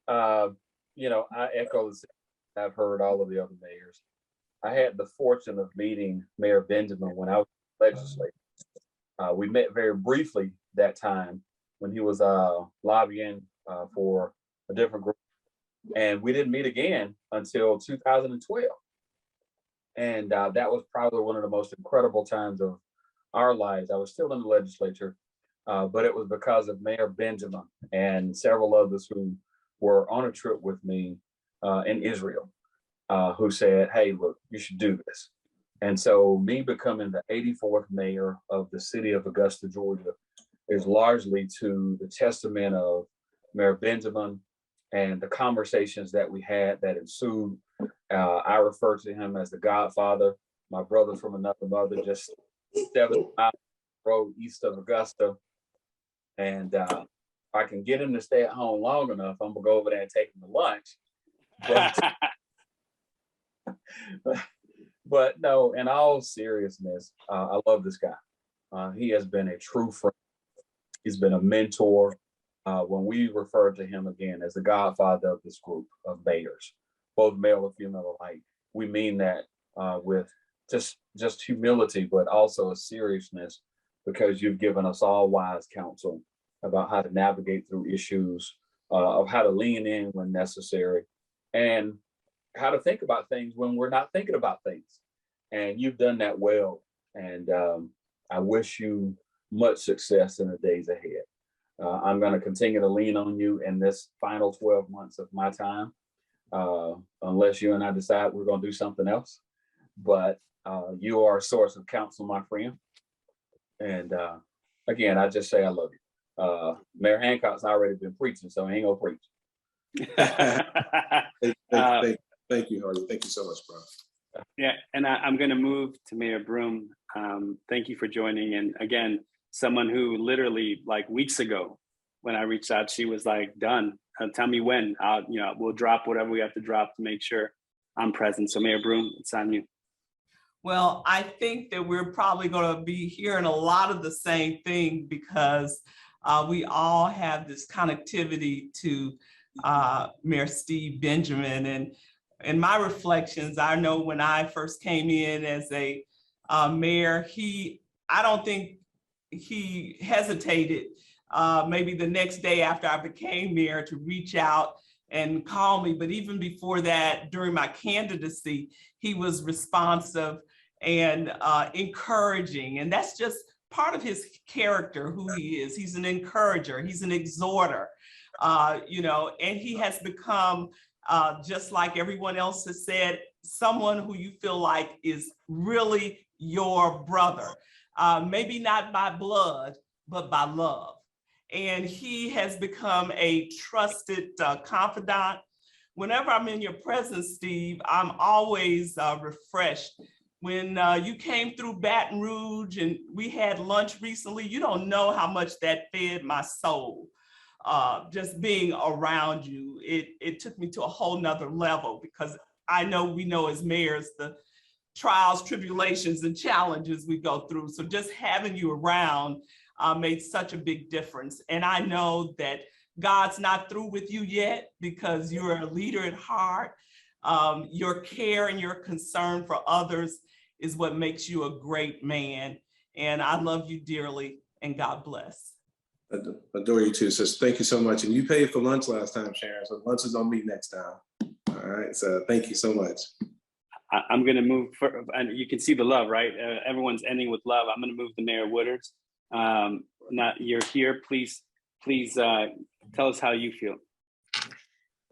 S7: You know, I echo the same. I've heard all of the other mayors. I had the fortune of meeting Mayor Benjamin when I was legislator. We met very briefly that time when he was lobbying for a different group. And we didn't meet again until 2012. And that was probably one of the most incredible times of our lives. I was still in the legislature, but it was because of Mayor Benjamin and several others who were on a trip with me in Israel, who said, hey, look, you should do this. And so me becoming the 84th mayor of the city of Augusta, Georgia, is largely to the testament of Mayor Benjamin and the conversations that we had that ensued. I refer to him as the Godfather, my brother from another mother, just 7 miles road east of Augusta. And if I can get him to stay at home long enough, I'm gonna go over there and take him to lunch. But no, in all seriousness, I love this guy. He has been a true friend. He's been a mentor. When we refer to him again as the Godfather of this group of mayors, both male and female alike, we mean that with just humility, but also a seriousness, because you've given us all wise counsel about how to navigate through issues, of how to lean in when necessary, and how to think about things when we're not thinking about things. And you've done that well. And I wish you much success in the days ahead. I'm going to continue to lean on you in this final 12 months of my time, unless you and I decide we're going to do something else. But you are a source of counsel, my friend. And again, I just say I love you. Mayor Hancock's already been preaching, so he ain't gonna preach.
S2: Thank you, Hardy. Thank you so much, bro.
S3: Yeah, and I'm going to move to Mayor Broom. Thank you for joining. And again, someone who literally like weeks ago, when I reached out, she was like, done. Tell me when. We'll drop whatever we have to drop to make sure I'm present. So Mayor Broom, it's on you.
S9: Well, I think that we're probably going to be hearing a lot of the same thing, because we all have this connectivity to Mayor Steve Benjamin. And in my reflections, I know when I first came in as a mayor, I don't think he hesitated maybe the next day after I became mayor to reach out and call me. But even before that, during my candidacy, he was responsive and encouraging. And that's just part of his character, who he is. He's an encourager, he's an exhorter, and he has become, just like everyone else has said, someone who you feel like is really your brother, maybe not by blood, but by love. And he has become a trusted confidant. Whenever I'm in your presence, Steve, I'm always refreshed. When you came through Baton Rouge and we had lunch recently, you don't know how much that fed my soul. Just being around you, it took me to a whole nother level, because we know as mayors, the trials, tribulations, and challenges we go through. So just having you around made such a big difference. And I know that God's not through with you yet, because you're a leader at heart. Your care and your concern for others is what makes you a great man. And I love you dearly, and God bless.
S2: I adore you too, sis. Thank you so much. And you paid for lunch last time, Sharon, so lunch is on me next time. All right, so thank you so much.
S3: I'm going to move, and you can see the love, right? Everyone's ending with love. I'm going to move to Mayor Woodard. Now you're here. Please tell us how you feel.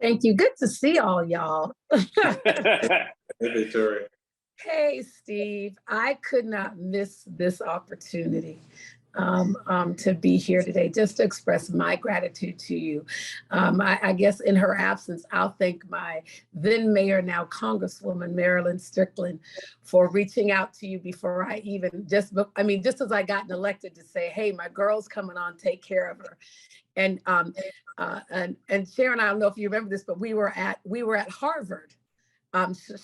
S10: Thank you. Good to see all y'all.
S2: Hey, Victoria.
S10: Hey, Steve. I could not miss this opportunity to be here today, just to express my gratitude to you. I guess in her absence, I'll thank my then mayor, now Congresswoman Marilyn Strickland, for reaching out to you before I even just as I gotten elected, to say, hey, my girl's coming on, take care of her. And Sharon, I don't know if you remember this, but we were at Harvard.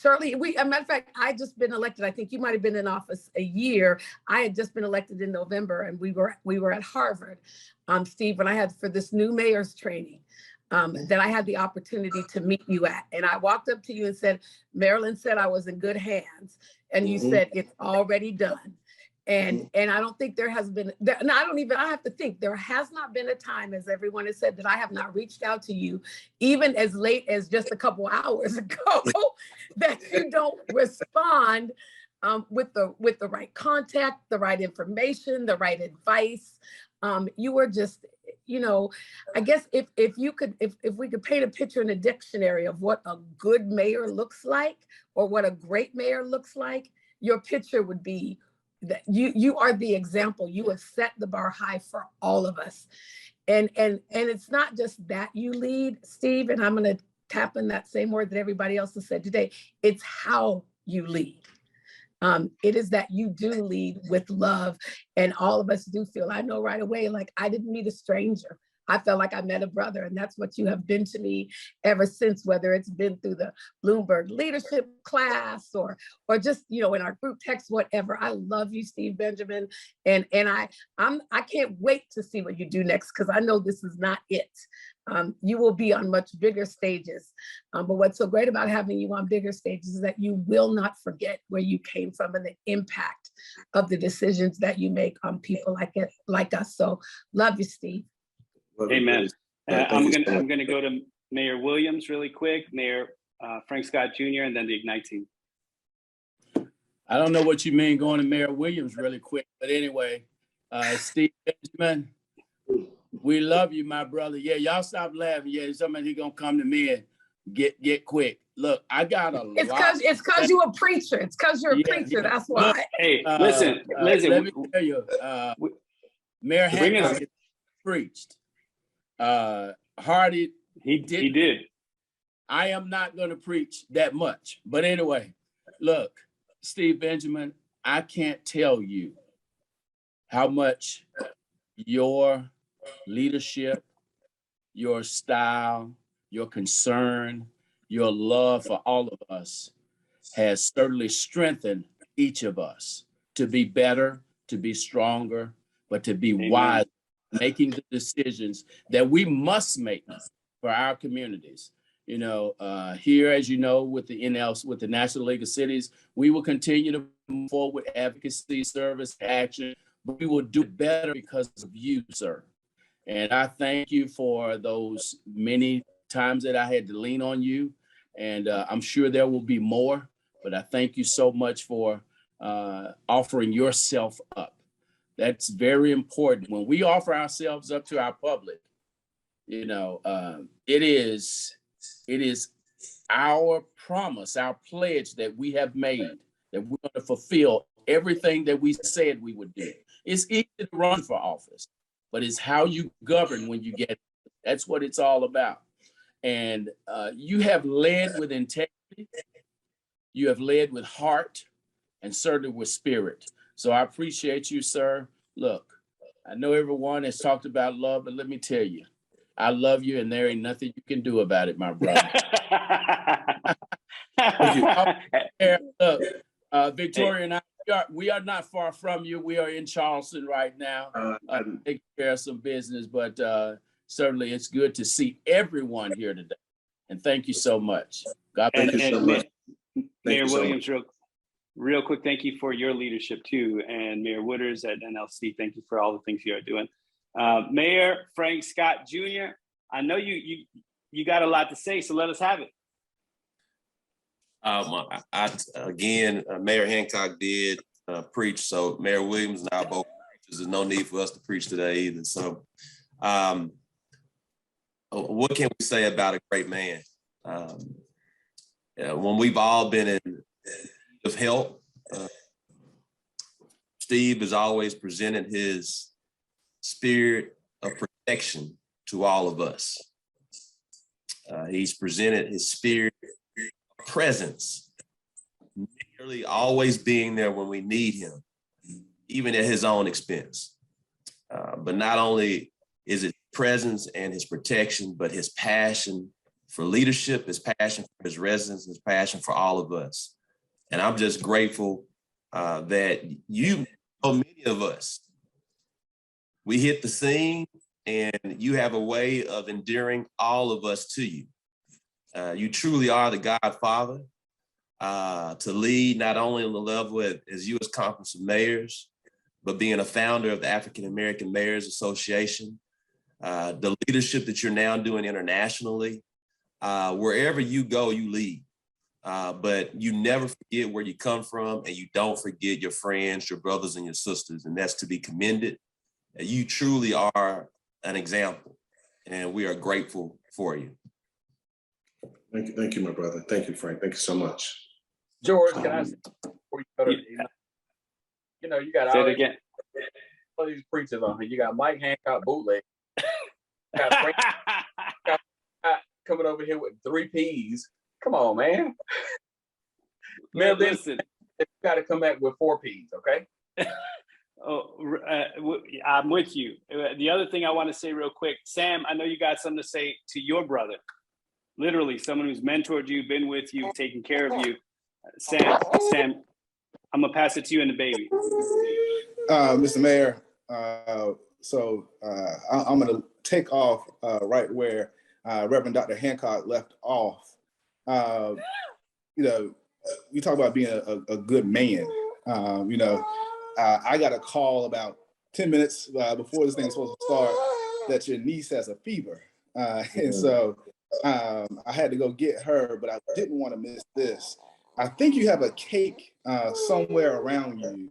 S10: Shirley, a matter of fact, I just been elected. I think you might have been in office a year. I had just been elected in November, and we were at Harvard, Steve, when I had for this new mayor's training that I had the opportunity to meet you at. And I walked up to you and said, Marilyn said I was in good hands. And you said, it's already done. And I don't think there has been, I have to think, there has not been a time, as everyone has said, that I have not reached out to you, even as late as just a couple hours ago, that you don't respond with the right contact, the right information, the right advice. You were just, I guess if we could paint a picture in a dictionary of what a good mayor looks like, or what a great mayor looks like, your picture would be that you are the example. You have set the bar high for all of us. And it's not just that you lead, Steve, and I'm going to tap in that same word that everybody else has said today. It's how you lead. It is that you do lead with love, and all of us do feel, I know right away, like I didn't meet a stranger. I felt like I met a brother, and that's what you have been to me ever since, whether it's been through the Bloomberg leadership class or just, in our group text, whatever. I love you, Steve Benjamin. And I can't wait to see what you do next, because I know this is not it. You will be on much bigger stages. But what's so great about having you on bigger stages is that you will not forget where you came from and the impact of the decisions that you make on people like us. So love you, Steve.
S3: Amen. I'm gonna go to Mayor Williams really quick, Mayor Frank Scott Jr., and then the Ignite team.
S11: I don't know what you mean going to Mayor Williams really quick, but anyway, Steve Benjamin, we love you, my brother. Yeah, y'all stop laughing. Yeah, somebody gonna come to me and get quick. Look, I got a lot.
S10: It's because you're a preacher. It's because you're a preacher. Yeah. That's why.
S3: Look, hey, listen.
S11: Let me tell you, Mayor Hancock preached. Hardy, he did. I am not going to preach that much, but anyway, look, Steve Benjamin, I can't tell you how much your leadership, your style, your concern, your love for all of us has certainly strengthened each of us to be better, to be stronger, but to be wise, making the decisions that we must make for our communities. Here, as you know, with the National League of Cities, we will continue to move forward with advocacy, service, action, but we will do better because of you, sir. And I thank you for those many times that I had to lean on you. And I'm sure there will be more, but I thank you so much for offering yourself up That's very important. When we offer ourselves up to our public, you know, it is our promise, our pledge that we have made that we're going to fulfill everything that we said we would do. It's easy to run for office, but it's how you govern when you get it. That's what it's all about. And you have led with integrity, you have led with heart, and certainly with spirit. So I appreciate you, sir. Look, I know everyone has talked about love, but let me tell you, I love you, and there ain't nothing you can do about it, my brother. Look, Victoria and I, we are not far from you. We are in Charleston right now, taking care of some business, but certainly it's good to see everyone here today. And thank you so much. God bless you so much.
S3: Mayor Williams, real quick, thank you for your leadership too. And Mayor Wooders at NLC, thank you for all the things you are doing. Mayor Frank Scott Jr., I know you got a lot to say, so let us have it.
S12: Again, Mayor Hancock did preach, so Mayor Williams and I both preachers. There's no need for us to preach today either. So what can we say about a great man? When we've all been in need of help, Steve has always presented his spirit of protection to all of us. He's presented his spirit of presence, nearly always being there when we need him, even at his own expense. But not only is it presence and his protection, but his passion for leadership, his passion for his residents, his passion for all of us. And I'm just grateful that many of us, we hit the scene and you have a way of endearing all of us to you. You truly are the Godfather to lead not only on the level as U.S. Conference of Mayors, but being a founder of the African American Mayors Association, the leadership that you're now doing internationally. Wherever you go, you lead. But you never forget where you come from, and you don't forget your friends, your brothers and your sisters, and that's to be commended. You truly are an example, and we are grateful for you.
S2: Thank you, my brother. Thank you, Frank. Thank you so much.
S7: George, can I say, before you go to, you know, you got
S3: say it again.
S7: All these preachers on here. You got Mike Hancock bootleg. Got Frank coming over here with 3 Ps. Come on, man. Man, listen, you got to come back with 4 Ps, okay?
S3: I'm with you. The other thing I want to say real quick, Sam, I know you got something to say to your brother. Literally, someone who's mentored you, been with you, taken care of you. Sam, I'm gonna pass it to you and the baby.
S13: Mr. Mayor, I'm gonna take off right where Reverend Dr. Hancock left off. You know, we talk about being a good man. You know, I got a call about 10 minutes before this thing is supposed to start that your niece has a fever. And so I had to go get her, but I didn't want to miss this. I think you have a cake somewhere around you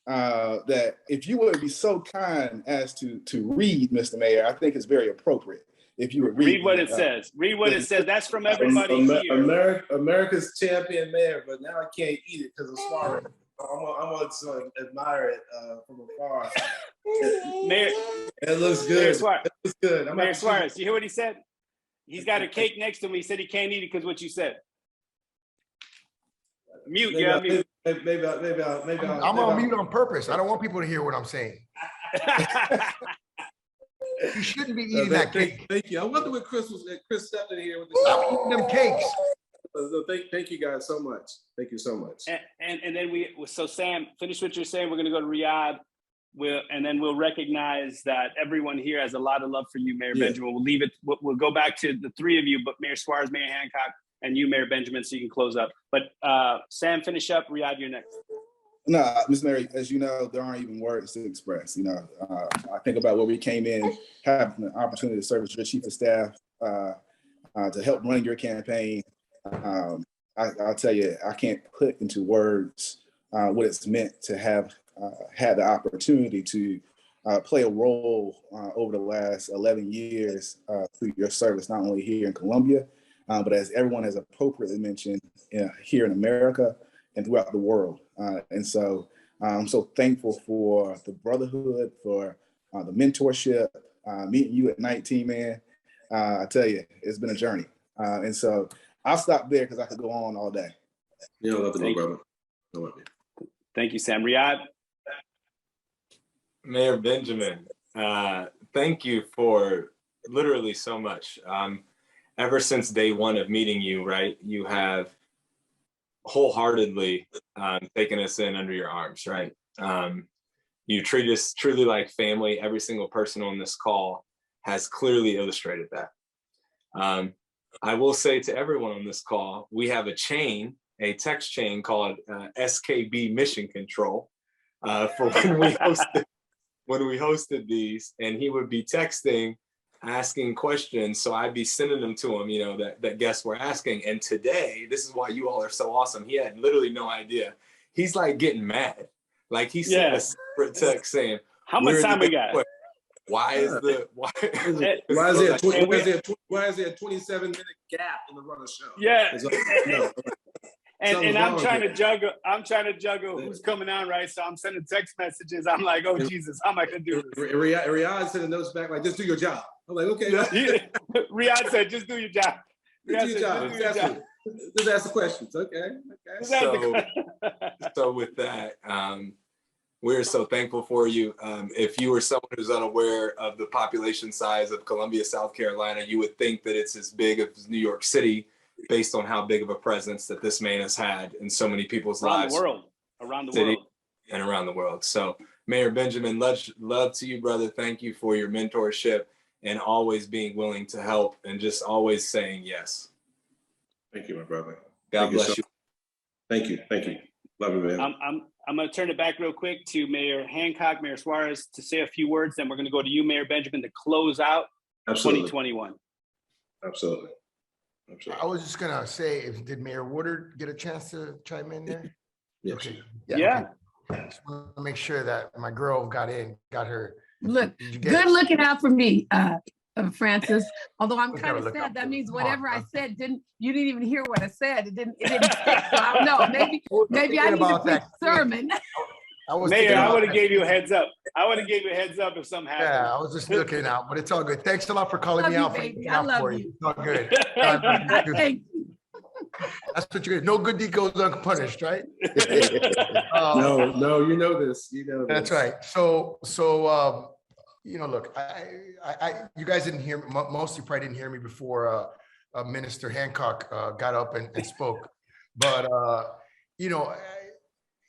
S13: that if you would be so kind as to read, Mr. Mayor, I think it's very appropriate. If you would read
S3: what it says. Read what it says. That's from everybody here.
S2: America's champion mayor, but now I can't eat it because I'm sorry. I'm gonna admire it from afar.
S3: Mayor,
S2: it looks good. It looks good.
S3: Mayor Suarez, you hear what he said? He's got a cake next to him. He said he can't eat it because what you said. Mute, mute.
S2: Maybe I'll
S4: I'm on mute on purpose. I don't want people to hear what I'm saying. You shouldn't be eating that cake.
S2: Thank you. I wonder what Chris stepped in here with
S4: Stop eating them cakes.
S2: Thank you guys so much. Thank you so much.
S3: And then so Sam, finish what you're saying. We're going to go to Riyadh. And then we'll recognize that everyone here has a lot of love for you, Mayor Benjamin. We'll leave it. We'll go back to the 3 of you, but Mayor Suarez, Mayor Hancock, and you, Mayor Benjamin, so you can close up. But Sam, finish up. Riyadh, you're next.
S13: No, Ms. Mary, as you know, there aren't even words to express. You know, I think about where we came in, having the opportunity to serve as your chief of staff, to help run your campaign. I'll tell you, I can't put into words what it's meant to have had the opportunity to play a role over the last 11 years through your service, not only here in Columbia, but as everyone has appropriately mentioned, here in America and throughout the world. And so I'm so thankful for the brotherhood, for the mentorship, meeting you at 19, man. I tell you, it's been a journey. And so I'll stop there because I could go on all day.
S2: Yeah, I love to go, brother. I love you.
S3: Thank you, Sam. Riyadh?
S14: Mayor Benjamin, thank you for literally so much. Ever since day one of meeting you, right, you have wholeheartedly taken us in under your arms, right? You treat us truly like family. Every single person on this call has clearly illustrated that. I will say to everyone on this call, we have a text chain called SKB Mission Control for when we hosted these, and he would be texting, asking questions. So I'd be sending them to him, that guests were asking. And today, this is why you all are so awesome. He had literally no idea. He's like getting mad. Like he sent a separate text saying,
S3: how much time we got?
S2: Why is there a 27-minute gap in the run of show?
S3: Yeah. And I'm trying to juggle who's coming on, right? So I'm sending text messages. I'm like, oh Jesus, how am I gonna do this?
S2: Riyadh sending notes back like, just do your job. I'm like, okay.
S3: Riyadh said, just do your job.
S2: Just ask the questions. Okay.
S14: So with that, we're so thankful for you. If you were someone who's unaware of the population size of Columbia, South Carolina, you would think that it's as big as New York City, based on how big of a presence that this man has had in so many people's lives.
S3: Around the world.
S14: And around the world. So Mayor Benjamin, love to you, brother. Thank you for your mentorship and always being willing to help and just always saying yes.
S2: Thank you, my brother.
S14: God bless you.
S2: Thank you. Love you, man.
S3: I'm going to turn it back real quick to Mayor Hancock, Mayor Suarez to say a few words. Then we're going to go to you, Mayor Benjamin, to close out 2021.
S2: Absolutely.
S4: I was just gonna say, did Mayor Woodard get a chance to chime in there?
S2: Yes.
S4: Okay.
S3: Yeah.
S4: Okay. Just want to make sure that my girl got her.
S10: Look, good looking out for me, Francis. Although I'm kind of sad, that means whatever I said you didn't even hear what I said. It didn't stick. So I don't know. Maybe I need to preach a sermon.
S3: Mayor, I would have gave you a heads up. If something happened.
S4: Yeah, I was just looking out, but it's all good. Thanks a lot for calling me out.
S10: I love you.
S4: It's all good.
S10: Thank you.
S4: That's what you're. No good deed goes unpunished, right?
S2: No, you know this.
S4: That's right. So, look, you guys didn't hear. Most of you probably didn't hear me before Minister Hancock got up and spoke, but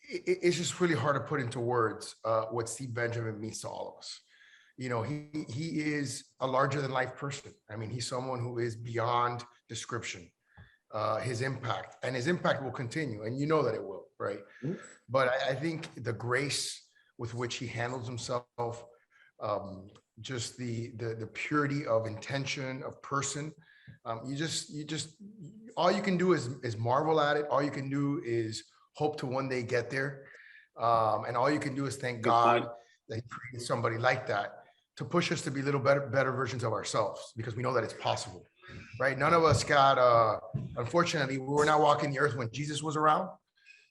S4: it's just really hard to put into words what Steve Benjamin means to all of us. He is a larger than life person. I mean, he's someone who is beyond description. His impact will continue, and you know that it will, right? Mm-hmm. But I think the grace with which he handles himself, just the purity of intention of person, you just all you can do is marvel at it. All you can do is hope to one day get there. And all you can do is thank God that he created somebody like that to push us to be little better versions of ourselves, because we know that it's possible, right? None of us got, unfortunately, we were not walking the earth when Jesus was around.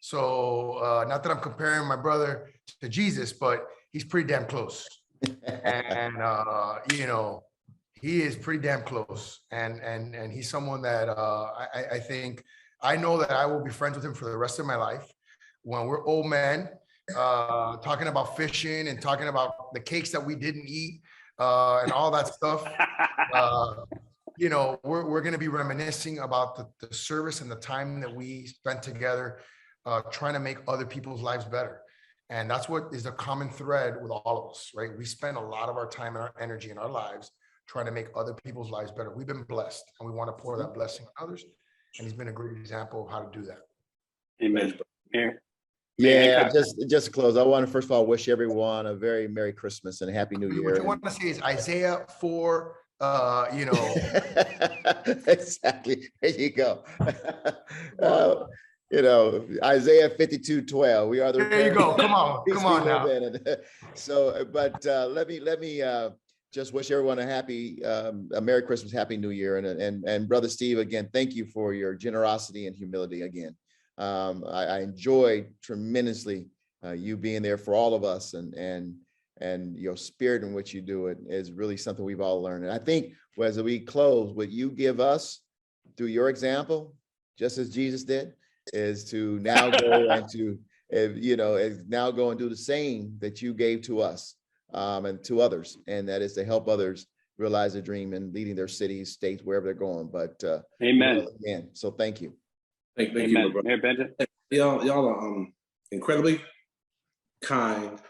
S4: So not that I'm comparing my brother to Jesus, but he's pretty damn close. And, he is pretty damn close. And he's someone that I think, I know that I will be friends with him for the rest of my life. When we're old men, talking about fishing and talking about the cakes that we didn't eat and all that stuff, we're going to be reminiscing about the service and the time that we spent together trying to make other people's lives better. And that's what is a common thread with all of us, right? We spend a lot of our time and our energy in our lives trying to make other people's lives better. We've been blessed, and we want to pour that blessing on others. And he's been a great example of how to do that.
S3: Amen.
S5: Yeah, just to close, I want to first of all wish everyone a very Merry Christmas and Happy New Year.
S4: What you want to say is Isaiah 4,
S5: Exactly. There you go. You know, Isaiah 52:12. We are the.
S4: There you go. Come on now.
S5: So, but let me just wish everyone a happy, a Merry Christmas, Happy New Year, and Brother Steve, again, thank you for your generosity and humility again. I enjoyed tremendously you being there for all of us, and your spirit in which you do it is really something we've all learned. And I think as we close, what you give us through your example, just as Jesus did, is to now go and to, now go and do the same that you gave to us and to others. And that is to help others realize their dream and leading their cities, states, wherever they're going. But
S3: amen.
S5: Again, so thank you.
S2: Thank
S3: Amen.
S2: you,
S3: Mayor Benjamin.
S2: Y'all are incredibly kind.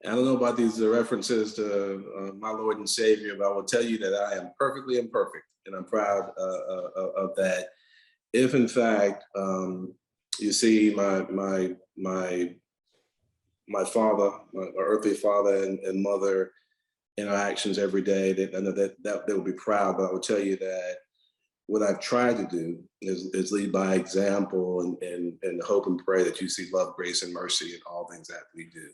S2: I don't know about these references to my Lord and Savior, but I will tell you that I am perfectly imperfect, and I'm proud of that. If in fact you see my father, my earthly father and mother interactions every day, that I know that they will be proud. But I will tell you that what I've tried to do is lead by example and hope and pray that you see love, grace, and mercy in all things that we do.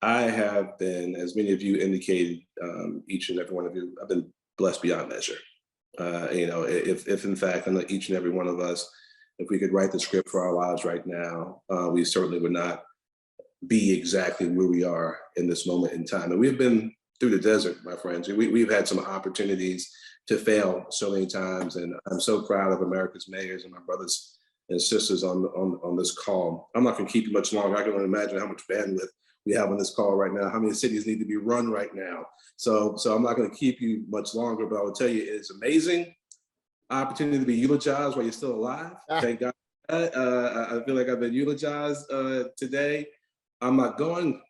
S2: I have been, as many of you indicated, each and every one of you, I've been blessed beyond measure. If in fact, I know each and every one of us, if we could write the script for our lives right now, we certainly would not be exactly where we are in this moment in time. And we've been through the desert, my friends. We've had some opportunities to fail so many times, and I'm so proud of America's mayors and my brothers and sisters on this call. I'm not going to keep you much longer. I can only imagine how much bandwidth we have on this call right now, how many cities need to be run right now. So I'm not going to keep you much longer, but I will tell you, it's amazing opportunity to be eulogized while you're still alive. Thank God. I feel like I've been eulogized today. I'm not going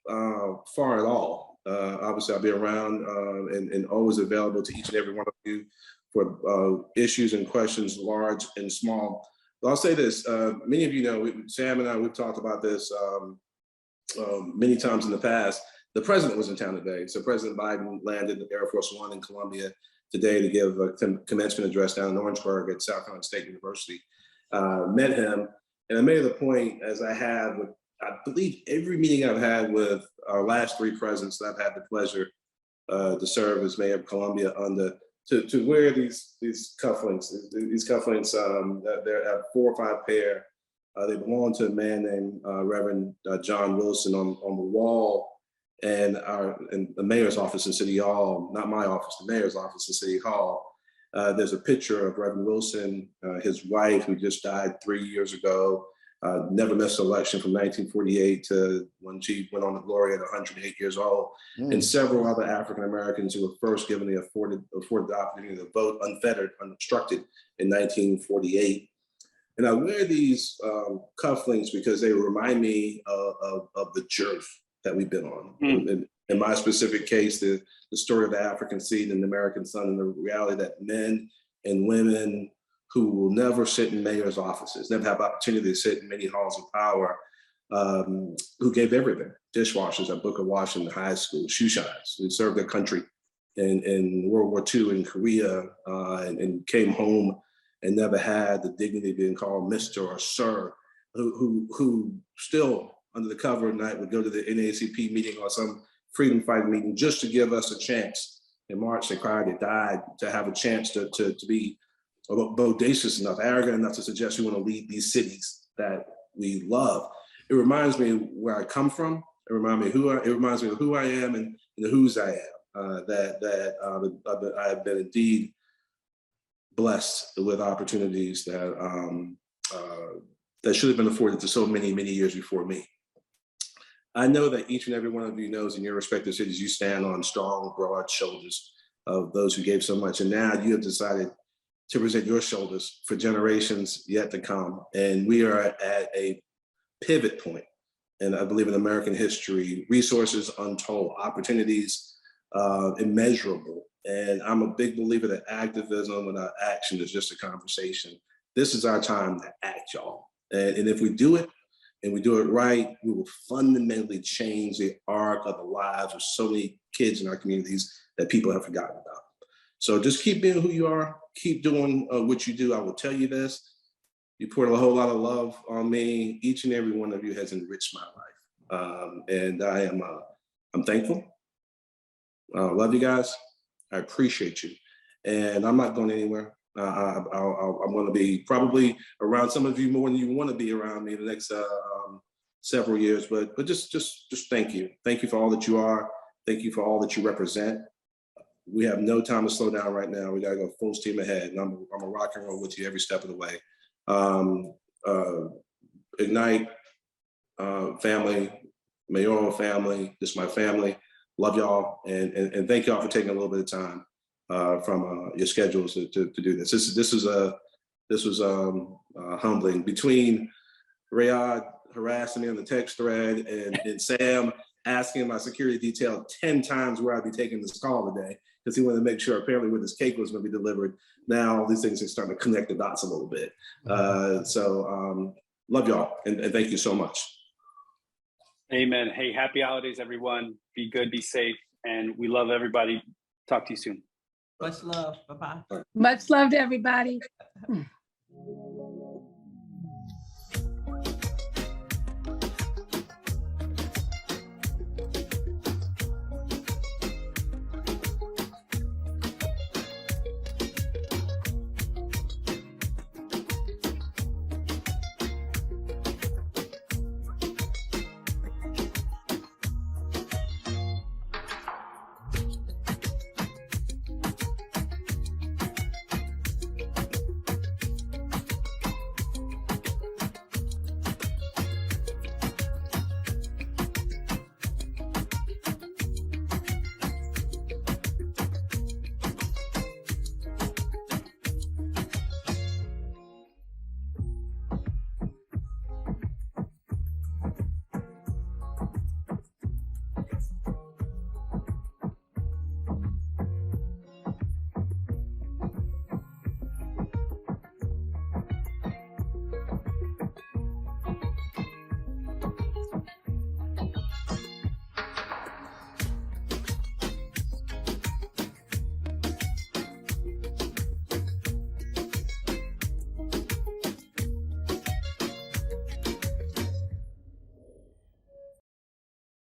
S2: far at all. Obviously, I'll be around and always available to each and every one of you for issues and questions, large and small. But I'll say this, many of you know, Sam and I, we've talked about this many times in the past. The president was in town today. So President Biden landed at Air Force One in Columbia today to give a commencement address down in Orangeburg at South Carolina State University. Met him, and I made the point, as I have with, I believe, every meeting I've had with our last three presidents that I've had the pleasure to serve as mayor of Columbia under, to wear these cufflinks. These cufflinks, they're a 4 or 5 pair. They belong to a man named Reverend John Wilson on the wall, and the mayor's office in City Hall, not my office, the mayor's office in City Hall. There's a picture of Reverend Wilson, his wife, who just died 3 years ago, never missed an election from 1948 to when she went on to glory at 108 years old, and several other African Americans who were first given the afforded the opportunity to vote unfettered, unobstructed in 1948. And I wear these cufflinks because they remind me of the journey that we've been on. In my specific case, the story of the African seed and the American son, and the reality that men and women who will never sit in mayor's offices, never have opportunity to sit in many halls of power, who gave everything. Dishwashers at Booker Washington High School, shoe shines, who served their country in World War II in Korea, and came home and never had the dignity of being called Mr. or Sir, who still under the cover of night would go to the NAACP meeting or some freedom fighting meeting just to give us a chance. In March, they cried, they died, to have a chance to be bodacious enough, arrogant enough to suggest we want to lead these cities that we love. It reminds me where I come from. It reminds me of who I am and the whose I am. I have been indeed blessed with opportunities that should have been afforded to so many years before me. I know that each and every one of you knows in your respective cities, you stand on strong, broad shoulders of those who gave so much. And now you have decided to present your shoulders for generations yet to come. And we are at a pivot point, and I believe in American history, resources untold, opportunities immeasurable. And I'm a big believer that activism without action is just a conversation. This is our time to act, y'all. And if we do it, and we do it right, we will fundamentally change the arc of the lives of so many kids in our communities that people have forgotten about. So just keep being who you are, keep doing what you do. I will tell you this, You poured a whole lot of love on me. Each and every one of you has enriched my life. And I'm thankful. Love you guys. I appreciate you. And I'm not going anywhere. I'm going to be probably around some of you more than you want to be around me the next several years. But just thank you. Thank you for all that you are. Thank you for all that you represent. We have no time to slow down right now. We got to go full steam ahead. And I'm a rock and roll with you every step of the way. Ignite family, Mayoral family, this is my family. Love y'all, and thank y'all for taking a little bit of time from your schedules to do this. This was humbling. Between Rayad harassing me on the text thread and Sam asking my security detail 10 times where I'd be taking this call today because he wanted to make sure apparently where this cake was going to be delivered. Now all these things are starting to connect the dots a little bit. So love y'all and thank you so much.
S3: Amen. Hey, happy holidays, everyone. Be good, be safe, and we love everybody. Talk to you soon.
S9: Much love. Bye-bye.
S10: Much love to everybody.